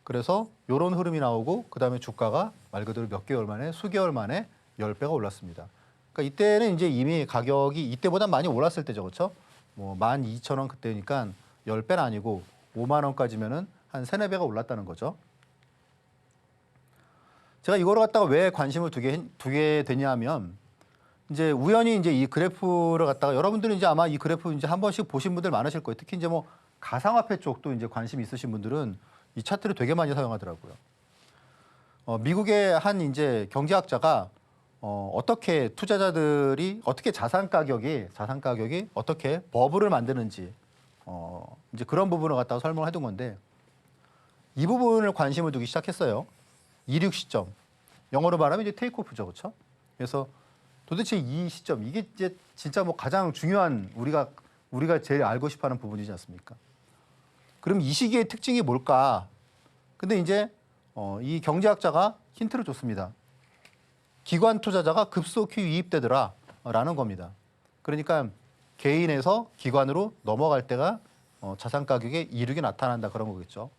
그래서 이런 흐름이 나오고 그다음에 주가가 말 그대로 몇 개월 만에 수개월 만에 10배가 올랐습니다. 그러니까 이때는 이제 이미 가격이 이때보다 많이 올랐을 때죠, 그렇죠? 뭐 12,000원 그때니까 10배는 아니고 5만 원까지면은 한 3, 4배가 올랐다는 거죠. 제가 이거를 갖다가 왜 관심을 두게 되냐 하면 이제 우연히 이제 이 그래프를 갖다가 여러분들은 이제 아마 이 그래프 이제 한 번씩 보신 분들 많으실 거예요. 특히 이제 뭐 가상화폐 쪽도 이제 관심 있으신 분들은 이 차트를 되게 많이 사용하더라고요. 미국의 한 이제 경제학자가 어떻게 투자자들이 어떻게 자산 가격이 어떻게 버블을 만드는지 이제 그런 부분을 갖다가 설명을 해둔 건데 이 부분을 관심을 두기 시작했어요. 이륙 시점. 영어로 말하면 이제 테이크오프죠, 그렇죠? 그래서 도대체 이 시점 이게 이제 진짜 뭐 가장 중요한 우리가 제일 알고 싶어하는 부분이지 않습니까? 그럼 이 시기의 특징이 뭘까? 근데 이제 이 경제학자가 힌트를 줬습니다. 기관 투자자가 급속히 유입되더라라는 겁니다. 그러니까 개인에서 기관으로 넘어갈 때가 자산 가격의 이륙이 나타난다 그런 거겠죠.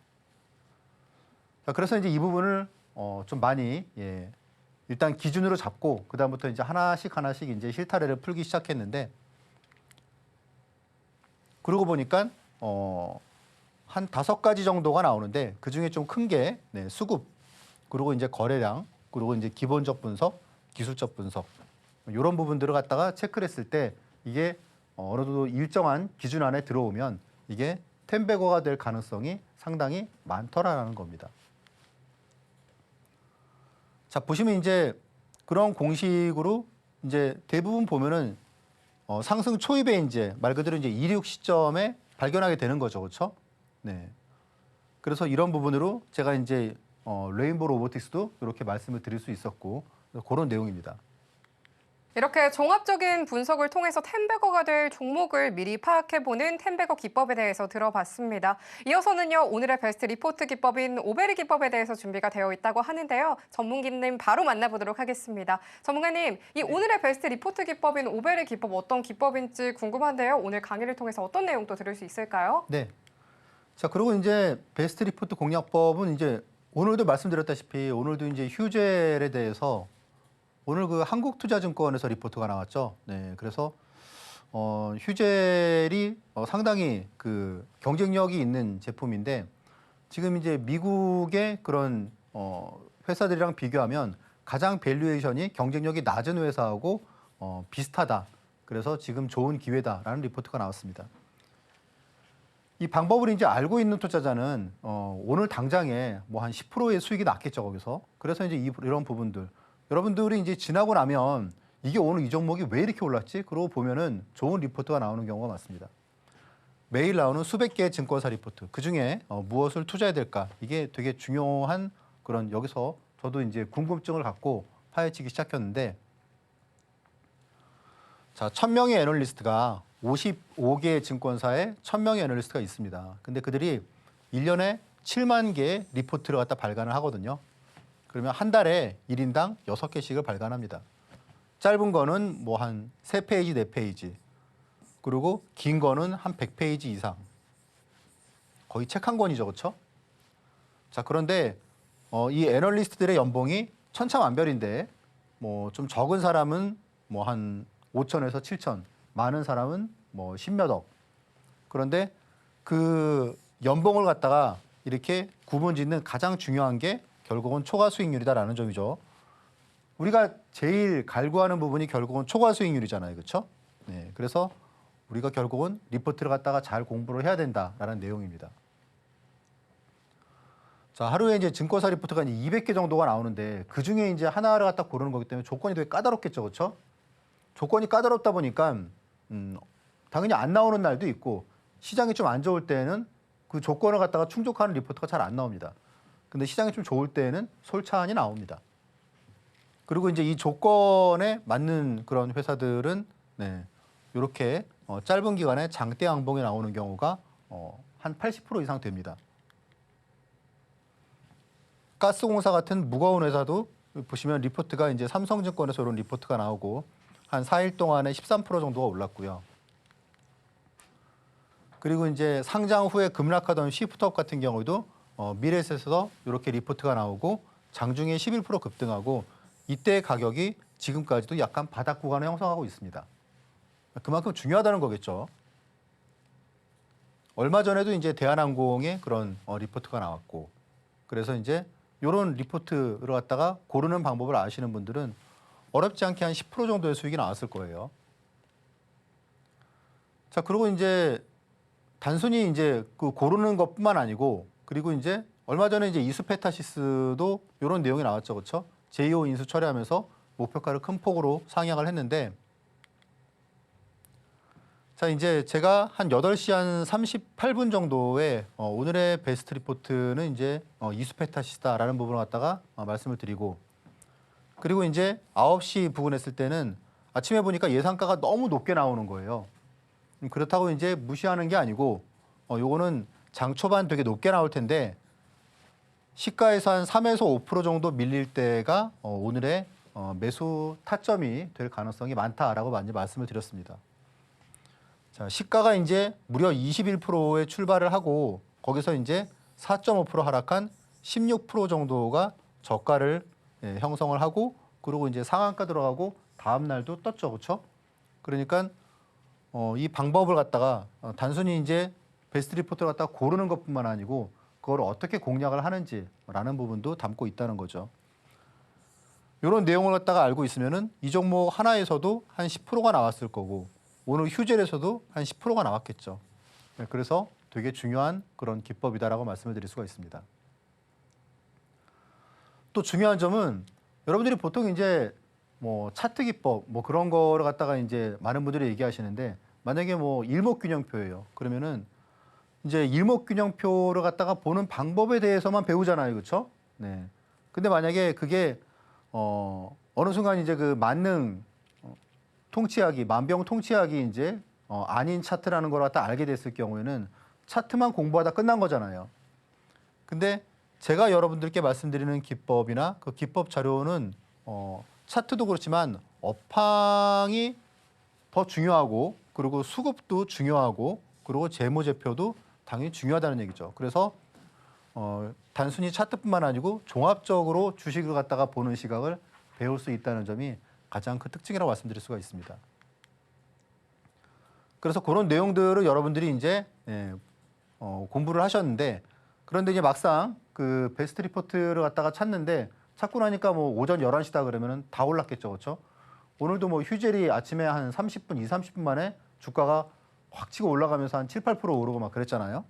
자, 그래서 이제 이 부분을 좀 많이 일단 기준으로 잡고 그 다음부터 이제 하나씩 이제 실타래를 풀기 시작했는데 그러고 보니까 한 5가지 정도가 나오는데 그 중에 좀 큰 게 수급 그리고 이제 거래량 그리고 이제 기본적 분석, 기술적 분석 이런 부분들을 갖다가 체크를 했을 때 이게 어느 정도 일정한 기준 안에 들어오면 이게 텐베거가 될 가능성이 상당히 많더라라는 겁니다. 자, 보시면 이제 그런 공식으로 이제 대부분 보면은 상승 초입에 이제 말 그대로 이제 이륙 시점에 발견하게 되는 거죠, 그렇죠? 네. 그래서 이런 부분으로 제가 이제 레인보우 로보틱스도 이렇게 말씀을 드릴 수 있었고 그런 내용입니다. 이렇게 종합적인 분석을 통해서 텐베거가 될 종목을 미리 파악해보는 텐베거 기법에 대해서 들어봤습니다. 이어서는요, 오늘의 베스트 리포트 기법인 오베리 기법에 대해서 준비가 되어 있다고 하는데요. 전문기님 바로 만나보도록 하겠습니다. 전문가님, 이 오늘의 베스트 리포트 기법인 오베리 기법 어떤 기법인지 궁금한데요. 오늘 강의를 통해서 어떤 내용도 들을 수 있을까요? 네. 자, 그리고 이제 베스트 리포트 공략법은 이제 오늘도 말씀드렸다시피 오늘도 이제 휴젤에 대해서 오늘 그 한국투자증권에서 리포트가 나왔죠. 네, 그래서 휴젤이 상당히 그 경쟁력이 있는 제품인데 지금 이제 미국의 그런 회사들이랑 비교하면 가장 밸류에이션이 경쟁력이 낮은 회사하고 비슷하다. 그래서 지금 좋은 기회다라는 리포트가 나왔습니다. 이 방법을 이제 알고 있는 투자자는 오늘 당장에 뭐 한 10%의 수익이 났겠죠, 거기서. 그래서 이제 이런 부분들 여러분들이 이제 지나고 나면 이게 오늘 이 종목이 왜 이렇게 올랐지? 그러고 보면은 좋은 리포트가 나오는 경우가 많습니다. 매일 나오는 수백 개의 증권사 리포트. 그 중에 무엇을 투자해야 될까? 이게 되게 중요한 그런 여기서 저도 이제 궁금증을 갖고 파헤치기 시작했는데 자, 1000명의 애널리스트가 55개의 증권사에 1000명의 애널리스트가 있습니다. 근데 그들이 1년에 7만 개의 리포트를 갖다 발간을 하거든요. 그러면 한 달에 1인당 6개씩을 발간합니다. 짧은 거는 뭐 한 3페이지, 4페이지. 그리고 긴 거는 한 100페이지 이상. 거의 책 한 권이죠, 그렇죠? 자, 그런데 이 애널리스트들의 연봉이 천차만별인데 뭐 좀 적은 사람은 뭐 한 5천에서 7천, 많은 사람은 뭐 10몇 억. 그런데 그 연봉을 갖다가 이렇게 구분짓는 가장 중요한 게 결국은 초과 수익률이다라는 점이죠. 우리가 제일 갈구하는 부분이 결국은 초과 수익률이잖아요, 그렇죠? 네, 그래서 우리가 결국은 리포트를 갖다가 잘 공부를 해야 된다라는 내용입니다. 자, 하루에 이제 증권사 리포트가 이제 200개 정도가 나오는데 그 중에 이제 하나를 갖다 고르는 거기 때문에 조건이 되게 까다롭겠죠, 그렇죠? 조건이 까다롭다 보니까 당연히 안 나오는 날도 있고 시장이 좀 안 좋을 때는 그 조건을 갖다가 충족하는 리포트가 잘 안 나옵니다. 근데 시장이 좀 좋을 때는 솔찬히 나옵니다. 그리고 이제 이 조건에 맞는 그런 회사들은 네, 이렇게 짧은 기간에 장대 양봉이 나오는 경우가 한 80% 이상 됩니다. 가스공사 같은 무거운 회사도 보시면 리포트가 이제 삼성증권에서 이런 리포트가 나오고 한 4일 동안에 13% 정도가 올랐고요. 그리고 이제 상장 후에 급락하던 쉬프트업 같은 경우도 미래에셋에서 이렇게 리포트가 나오고 장중에 11% 급등하고 이때 가격이 지금까지도 약간 바닥 구간을 형성하고 있습니다. 그만큼 중요하다는 거겠죠. 얼마 전에도 이제 대한항공의 그런 리포트가 나왔고 그래서 이제 이런 리포트를 갖다가 고르는 방법을 아시는 분들은 어렵지 않게 한 10% 정도의 수익이 나왔을 거예요. 자, 그리고 이제 단순히 이제 그 고르는 것뿐만 아니고 그리고 이제 얼마 전에 이제 이수페타시스도 이런 내용이 나왔죠, 그렇죠? 제2호 인수 처리하면서 목표가를 큰 폭으로 상향을 했는데, 자 이제 제가 한 8시 한 38분 정도에 오늘의 베스트 리포트는 이제 이수페타시스다라는 부분을 갖다가 말씀을 드리고, 그리고 이제 9시 부근 했을 때는 아침에 보니까 예상가가 너무 높게 나오는 거예요. 그렇다고 이제 무시하는 게 아니고 요거는 장 초반 되게 높게 나올 텐데 시가에서 한 3에서 5% 정도 밀릴 때가 오늘의 매수 타점이 될 가능성이 많다라고 많이 말씀을 드렸습니다. 자, 시가가 이제 무려 21%에 출발을 하고 거기서 이제 4.5% 하락한 16% 정도가 저가를 형성을 하고 그리고 이제 상한가 들어가고 다음 날도 떴죠, 그렇죠? 그러니까 이 방법을 갖다가 단순히 이제 베스트 리포트를 갖다가 고르는 것뿐만 아니고 그걸 어떻게 공략을 하는지라는 부분도 담고 있다는 거죠. 이런 내용을 갖다가 알고 있으면은 이 종목 하나에서도 한 10%가 나왔을 거고 오늘 휴젤에서도 한 10%가 나왔겠죠. 그래서 되게 중요한 그런 기법이다라고 말씀을 드릴 수가 있습니다. 또 중요한 점은 여러분들이 보통 이제 뭐 차트 기법 뭐 그런 거를 갖다가 이제 많은 분들이 얘기하시는데 만약에 뭐 일목균형표예요. 그러면은 이제 일목균형표를 갖다가 보는 방법에 대해서만 배우잖아요, 그렇죠? 네. 근데 만약에 그게 어느 순간 이제 그 만능 통치하기, 만병 통치하기 이제 아닌 차트라는 걸 갖다 알게 됐을 경우에는 차트만 공부하다 끝난 거잖아요. 근데 제가 여러분들께 말씀드리는 기법이나 그 기법 자료는 차트도 그렇지만 업황이 더 중요하고 그리고 수급도 중요하고 그리고 재무제표도 당연히 중요하다는 얘기죠. 그래서 단순히 차트뿐만 아니고 종합적으로 주식을 갖다가 보는 시각을 배울 수 있다는 점이 가장 큰 특징이라고 말씀드릴 수가 있습니다. 그래서 그런 내용들을 여러분들이 이제 공부를 하셨는데 그런데 이제 막상 그 베스트 리포트를 갖다가 찾는데 찾고 나니까 뭐 오전 11시다 그러면은 다 올랐겠죠, 그렇죠? 오늘도 뭐 휴젤이 아침에 한 30분, 20, 30분 만에 주가가 확 치고 올라가면서 한 7, 8% 오르고 막 그랬잖아요.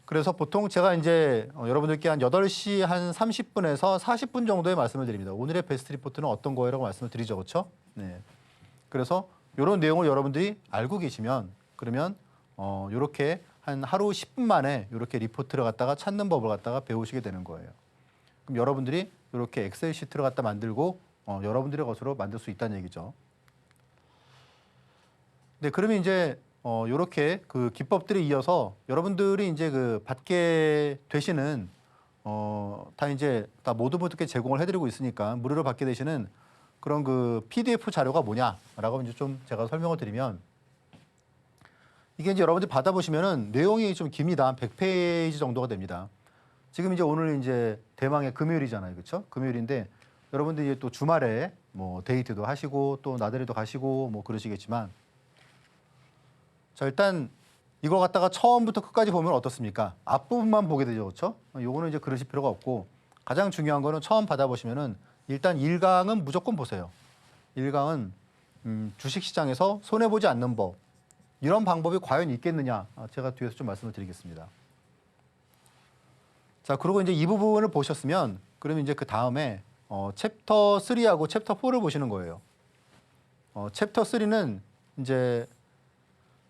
그래서 보통 제가 이제 여러분들께 한 8시 한 30분에서 40분 정도의 말씀을 드립니다. 오늘의 베스트 리포트는 어떤 거예요라고 말씀을 드리죠, 그렇죠? 네. 그래서 이런 내용을 여러분들이 알고 계시면 그러면 이렇게 한 하루 10분 만에 이렇게 리포트를 갖다가 찾는 법을 갖다가 배우시게 되는 거예요. 그럼 여러분들이 이렇게 엑셀 시트를 갖다 만들고 여러분들의 것으로 만들 수 있다는 얘기죠. 네, 그러면 이제 이렇게 그 기법들에 이어서 여러분들이 이제 그 받게 되시는 다 이제 다 모두 분들께 제공을 해드리고 있으니까 무료로 받게 되시는 그런 그 PDF 자료가 뭐냐라고 이제 좀 제가 설명을 드리면 이게 이제 여러분들 받아보시면은 내용이 좀 깁니다. 한 100페이지 정도가 됩니다. 지금 이제 오늘 이제 대망의 금요일이잖아요, 그렇죠? 금요일인데 여러분들이 이제 또 주말에 뭐 데이트도 하시고 또 나들이도 가시고 뭐 그러시겠지만. 자, 일단 이걸 갖다가 처음부터 끝까지 보면 어떻습니까? 앞부분만 보게 되죠, 그렇죠? 요거는 이제 그러실 필요가 없고 가장 중요한 거는 처음 받아보시면은 일단 1강은 무조건 보세요. 1강은 주식시장에서 손해보지 않는 법. 이런 방법이 과연 있겠느냐? 제가 뒤에서 좀 말씀을 드리겠습니다. 자, 그리고 이제 이 부분을 보셨으면 그러면 이제 그 다음에 챕터 3하고 챕터 4를 보시는 거예요. 챕터 3는 이제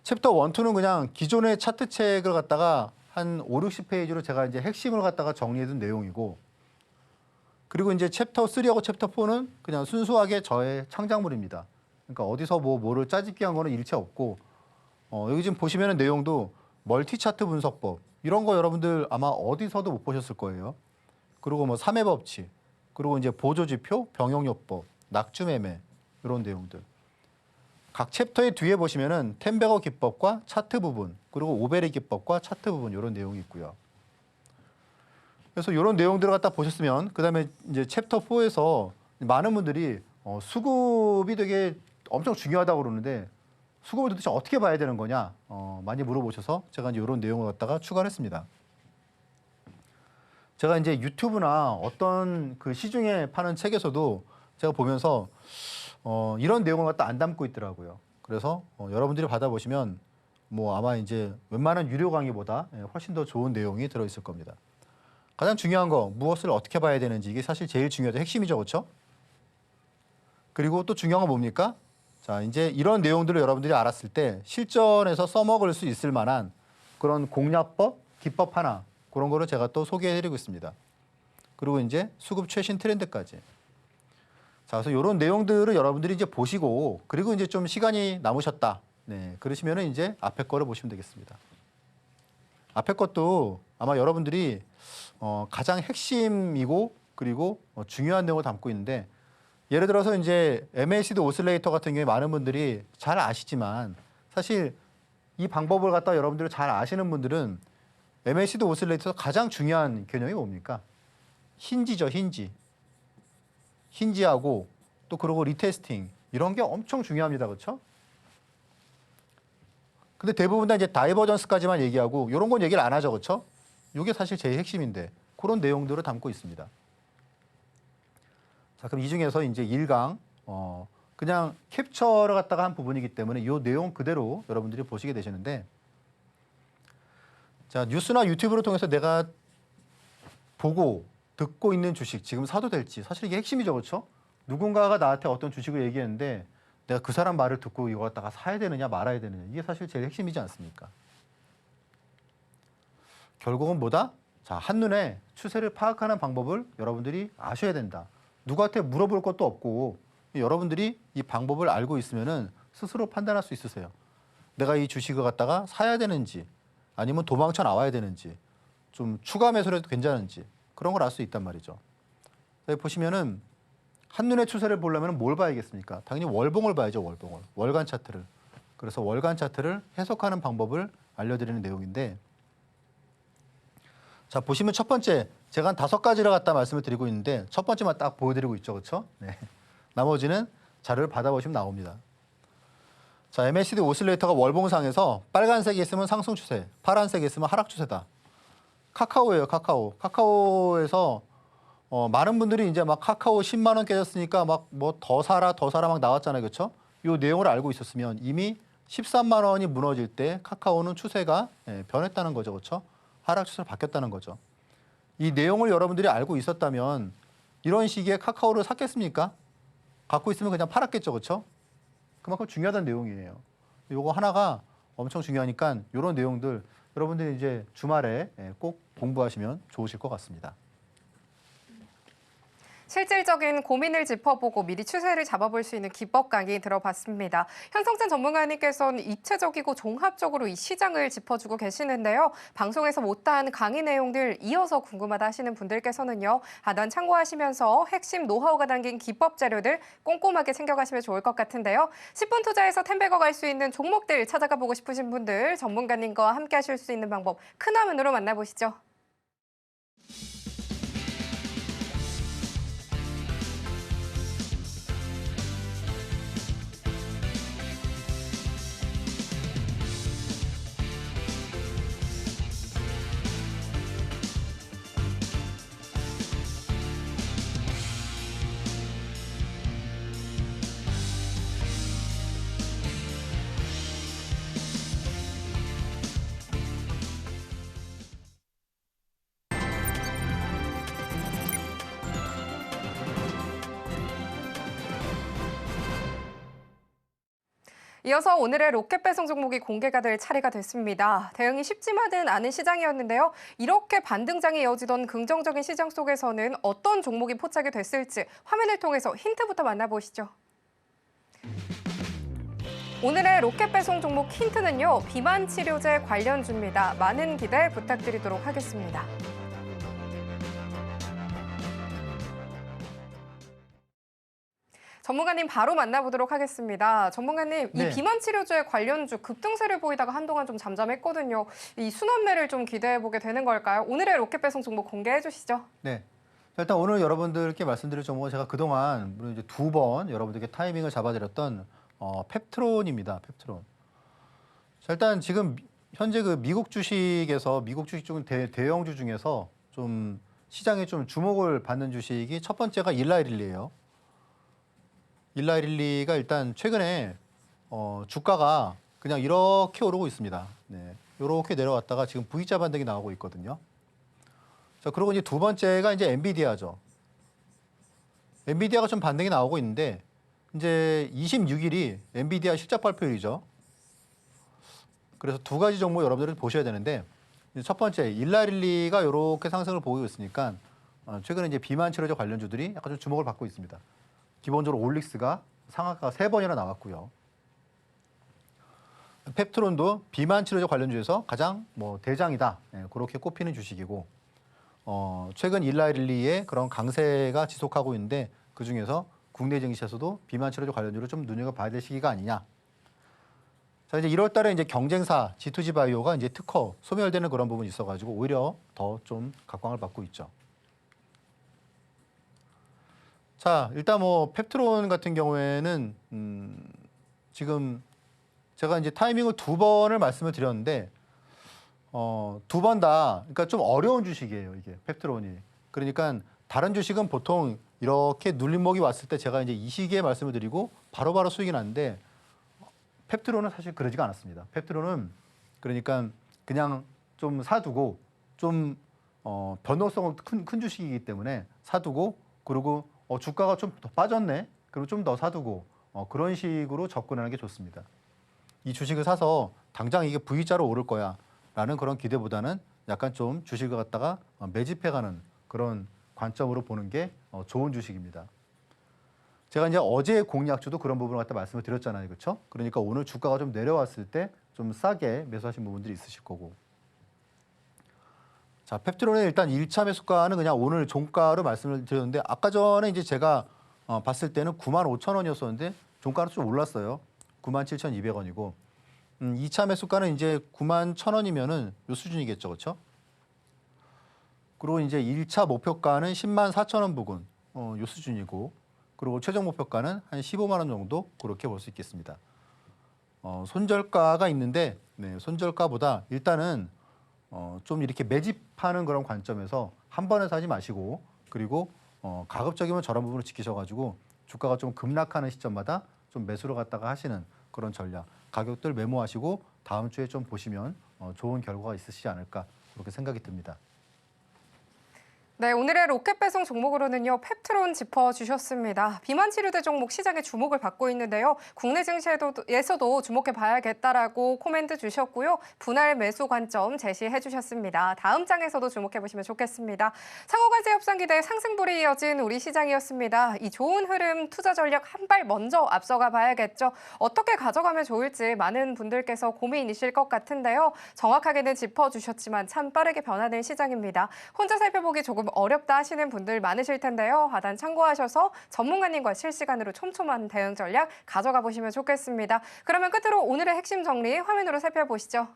챕터 1, 2는 그냥 기존의 차트 책을 갖다가 한 5, 60페이지로 제가 이제 핵심을 갖다가 정리해둔 내용이고, 그리고 이제 챕터 3하고 챕터 4는 그냥 순수하게 저의 창작물입니다. 그러니까 어디서 뭐를 짜집기한 거는 일체 없고, 여기 지금 보시면은 내용도 멀티 차트 분석법 이런 거 여러분들 아마 어디서도 못 보셨을 거예요. 그리고 뭐 3회 법칙, 그리고 이제 보조지표, 병용요법, 낙주매매 이런 내용들. 각 챕터의 뒤에 보시면은 템베거 기법과 차트 부분, 그리고 오베리 기법과 차트 부분 이런 내용이 있고요. 그래서 이런 내용들을 갖다 보셨으면 그다음에 이제 챕터 4에서 많은 분들이 수급이 되게 엄청 중요하다고 그러는데 수급을 도대체 어떻게 봐야 되는 거냐 많이 물어보셔서 제가 이제 이런 내용을 갖다가 추가를 했습니다. 제가 이제 유튜브나 어떤 그 시중에 파는 책에서도 제가 보면서 이런 내용을 갖다 안 담고 있더라고요. 그래서 여러분들이 받아보시면 뭐 아마 이제 웬만한 유료 강의보다 훨씬 더 좋은 내용이 들어있을 겁니다. 가장 중요한 거 무엇을 어떻게 봐야 되는지 이게 사실 제일 중요하죠. 핵심이죠, 그렇죠? 그리고 또 중요한 건 뭡니까? 자, 이제 이런 내용들을 여러분들이 알았을 때 실전에서 써먹을 수 있을 만한 그런 공략법, 기법 하나 그런 거를 제가 또 소개해드리고 있습니다. 그리고 이제 수급 최신 트렌드까지. 자, 그래서 이런 내용들을 여러분들이 이제 보시고 그리고 이제 좀 시간이 남으셨다. 네, 그러시면은 이제 앞에 거를 보시면 되겠습니다. 앞에 것도 아마 여러분들이 가장 핵심이고 그리고 중요한 내용을 담고 있는데 예를 들어서 이제 MACD 오슬레이터 같은 경우에 많은 분들이 잘 아시지만 사실 이 방법을 갖다 여러분들이 잘 아시는 분들은 MACD 오슬레이터에서 가장 중요한 개념이 뭡니까? 힌지죠, 힌지. 힌지하고 또 그리고 리테스팅 이런 게 엄청 중요합니다. 그렇죠? 근데 대부분 다 이제 다이버전스까지만 얘기하고 이런 건 얘기를 안 하죠. 그렇죠? 이게 사실 제일 핵심인데 그런 내용들을 담고 있습니다. 자, 그럼 이 중에서 이제 1강 그냥 캡처를 갖다가 한 부분이기 때문에 이 내용 그대로 여러분들이 보시게 되시는데 자, 뉴스나 유튜브를 통해서 내가 보고 듣고 있는 주식 지금 사도 될지 사실 이게 핵심이죠. 그렇죠? 누군가가 나한테 어떤 주식을 얘기했는데 내가 그 사람 말을 듣고 이거 갖다가 사야 되느냐 말아야 되느냐 이게 사실 제일 핵심이지 않습니까? 결국은 뭐다? 자, 한눈에 추세를 파악하는 방법을 여러분들이 아셔야 된다. 누구한테 물어볼 것도 없고 여러분들이 이 방법을 알고 있으면은 스스로 판단할 수 있으세요. 내가 이 주식을 갖다가 사야 되는지 아니면 도망쳐 나와야 되는지 좀 추가 매수를 해도 괜찮은지 그런 걸 알 수 있단 말이죠. 여기 보시면은 한눈에 추세를 보려면 뭘 봐야겠습니까? 당연히 월봉을 봐야죠, 월봉을. 월간 차트를. 그래서 월간 차트를 해석하는 방법을 알려드리는 내용인데 자, 보시면 첫 번째 제가 한 5가지를 갖다 말씀을 드리고 있는데 첫 번째만 딱 보여드리고 있죠, 그렇죠? 네. 나머지는 자료를 받아보시면 나옵니다. 자, MACD 오슬레이터가 월봉상에서 빨간색이 있으면 상승 추세, 파란색이 있으면 하락 추세다. 카카오예요, 카카오. 카카오에서 많은 분들이 이제 막 카카오 10만 원 깨졌으니까 막 뭐 더 사라 막 나왔잖아요, 그렇죠? 이 내용을 알고 있었으면 이미 13만 원이 무너질 때 카카오는 추세가 변했다는 거죠, 그렇죠? 하락 추세로 바뀌었다는 거죠. 이 내용을 여러분들이 알고 있었다면 이런 시기에 카카오를 샀겠습니까? 갖고 있으면 그냥 팔았겠죠, 그렇죠? 그만큼 중요하다는 내용이에요. 요거 하나가 엄청 중요하니까 이런 내용들 여러분들이 이제 주말에 꼭 공부하시면 좋으실 것 같습니다. 실질적인 고민을 짚어보고 미리 추세를 잡아볼 수 있는 기법 강의 들어봤습니다. 현성찬 전문가님께서는 입체적이고 종합적으로 이 시장을 짚어주고 계시는데요. 방송에서 못다한 강의 내용들 이어서 궁금하다 하시는 분들께서는요. 하단 참고하시면서 핵심 노하우가 담긴 기법 자료들 꼼꼼하게 챙겨가시면 좋을 것 같은데요. 10분 투자해서 텐베거 갈 수 있는 종목들 찾아가 보고 싶으신 분들 전문가님과 함께 하실 수 있는 방법 큰 화면으로 만나보시죠. 이어서 오늘의 로켓 배송 종목이 공개가 될 차례가 됐습니다. 대응이 쉽지만은 않은 시장이었는데요. 이렇게 반등장이 이어지던 긍정적인 시장 속에서는 어떤 종목이 포착이 됐을지 화면을 통해서 힌트부터 만나보시죠. 오늘의 로켓 배송 종목 힌트는요. 비만 치료제 관련주입니다. 많은 기대 부탁드리도록 하겠습니다. 전문가님 바로 만나보도록 하겠습니다. 전문가님, 이 네. 비만 치료제 관련주 급등세를 보이다가 한동안 좀 잠잠했거든요. 이 순환매를 좀 기대해보게 되는 걸까요? 오늘의 로켓 배송 종목 공개해 주시죠. 네. 자, 일단 오늘 여러분들께 말씀드릴 종목은 제가 그동안 물론 이제 2번 여러분들께 타이밍을 잡아드렸던 펩트론입니다. 펩트론. 자, 일단 지금 현재 그 미국 주식에서 미국 주식 중 대형주 중에서 좀 시장에 좀 주목을 받는 주식이 첫 번째가 일라이릴리예요. 일라이릴리가 일단 최근에 주가가 그냥 이렇게 오르고 있습니다. 네, 이렇게 내려왔다가 지금 V자 반등이 나오고 있거든요. 자, 그리고 이제 두 번째가 이제 엔비디아죠. 엔비디아가 좀 반등이 나오고 있는데 이제 26일이 엔비디아 실적 발표일이죠. 그래서 두 가지 종목 여러분들이 보셔야 되는데 첫 번째 일라이릴리가 이렇게 상승을 보이고 있으니까 최근에 이제 비만 치료제 관련주들이 약간 좀 주목을 받고 있습니다. 기본적으로 올릭스가 상한가가 3번이나 나왔고요. 펩트론도 비만 치료제 관련주에서 가장 대장이다. 네, 그렇게 꼽히는 주식이고 최근 일라이릴리의 그런 강세가 지속하고 있는데 그중에서 국내 증시에서도 비만 치료제 관련주를 좀 눈여겨봐야 될 시기가 아니냐. 자, 이제 1월 달에 이제 경쟁사 G2G 바이오가 이제 특허 소멸되는 그런 부분이 있어가지고 오히려 더 좀 각광을 받고 있죠. 자, 일단 펩트론 같은 경우에는 지금 제가 이제 타이밍을 2번을 말씀을 드렸는데 두 번 다 그러니까 좀 어려운 주식이에요, 이게 펩트론이. 그러니까 다른 주식은 보통 이렇게 눌림목이 왔을 때 제가 이제 이 시기에 말씀을 드리고 바로바로 수익이 나는데 펩트론은 사실 그러지가 않았습니다. 펩트론은 그러니까 그냥 좀 사두고 좀 변동성 큰 주식이기 때문에 사두고 그리고 주가가 좀 더 빠졌네. 그리고 좀 더 사두고 그런 식으로 접근하는 게 좋습니다. 이 주식을 사서 당장 이게 V자로 오를 거야라는 그런 기대보다는 약간 좀 주식을 갖다가 매집해가는 그런 관점으로 보는 게 좋은 주식입니다. 제가 이제 어제 공략주도 그런 부분을 갖다 말씀을 드렸잖아요, 그렇죠? 그러니까 오늘 주가가 좀 내려왔을 때 좀 싸게 매수하신 부분들이 있으실 거고. 자, 펩트론의 일단 1차 매수가는 그냥 오늘 종가로 말씀을 드렸는데 아까 전에 이제 제가 봤을 때는 95,000원이었었는데 종가는 좀 올랐어요. 97,200원이고 2차 매수가는 이제 91,000원이면은 요 수준이겠죠, 그렇죠? 그리고 이제 1차 목표가는 104,000원 부근 요 수준이고 그리고 최종 목표가는 한 15만 원 정도 그렇게 볼 수 있겠습니다. 손절가가 있는데 네, 손절가보다 일단은 좀 이렇게 매집하는 그런 관점에서 한 번에 사지 마시고 그리고 가급적이면 저런 부분을 지키셔가지고 주가가 좀 급락하는 시점마다 좀 매수를 갖다가 하시는 그런 전략. 가격들 메모하시고 다음 주에 좀 보시면 좋은 결과가 있으시지 않을까 그렇게 생각이 듭니다. 네, 오늘의 로켓 배송 종목으로는요, 펩트론 짚어주셨습니다. 비만 치료제 종목 시장에 주목을 받고 있는데요. 국내 증시에서도 주목해 봐야겠다라고 코멘트 주셨고요. 분할 매수 관점 제시해 주셨습니다. 다음 장에서도 주목해 보시면 좋겠습니다. 상호관세 협상 기대 상승불이 이어진 우리 시장이었습니다. 이 좋은 흐름 투자 전략 한 발 먼저 앞서가 봐야겠죠. 어떻게 가져가면 좋을지 많은 분들께서 고민이실 것 같은데요. 정확하게는 짚어주셨지만 참 빠르게 변화된 시장입니다. 혼자 살펴보기 조금 어렵다 하시는 분들 많으실 텐데요. 하단 참고하셔서 전문가님과 실시간으로 촘촘한 대응 전략 가져가 보시면 좋겠습니다. 그러면 끝으로 오늘의 핵심 정리 화면으로 살펴보시죠.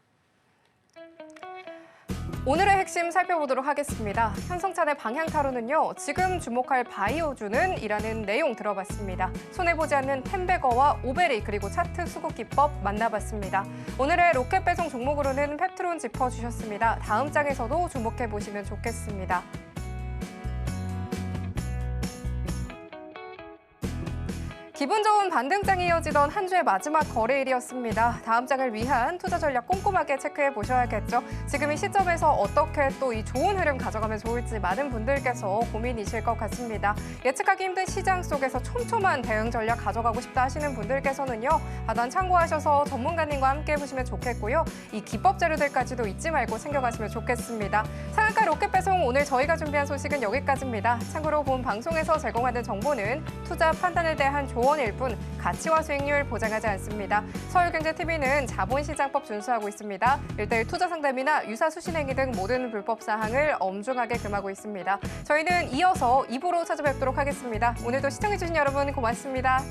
오늘의 핵심 살펴보도록 하겠습니다. 현성찬의 방향타로는요. 지금 주목할 바이오주는 이라는 내용 들어봤습니다. 손해보지 않는 템베거와 오베리 그리고 차트 수급 기법 만나봤습니다. 오늘의 로켓 배송 종목으로는 펩트론 짚어주셨습니다. 다음 장에서도 주목해보시면 좋겠습니다. 기분 좋은 반등장이 이어지던 한 주의 마지막 거래일이었습니다. 다음 장을 위한 투자 전략 꼼꼼하게 체크해 보셔야겠죠. 지금 이 시점에서 어떻게 또 이 좋은 흐름 가져가면 좋을지 많은 분들께서 고민이실 것 같습니다. 예측하기 힘든 시장 속에서 촘촘한 대응 전략 가져가고 싶다 하시는 분들께서는요. 하단 참고하셔서 전문가님과 함께 해보시면 좋겠고요. 이 기법 자료들까지도 잊지 말고 챙겨가시면 좋겠습니다. 상한가 로켓 배송 오늘 저희가 준비한 소식은 여기까지입니다. 참고로 본 방송에서 제공하는 정보는 투자 판단에 대한 조언일 뿐 가치와 수익률 보장하지 않습니다. 서울경제TV는 자본시장법 준수하고 있습니다. 1:1 투자 상담이나 유사 수신행위 등 모든 불법 사항을 엄중하게 금하고 있습니다. 저희는 이어서 2부로 찾아뵙도록 하겠습니다. 오늘도 시청해주신 여러분 고맙습니다.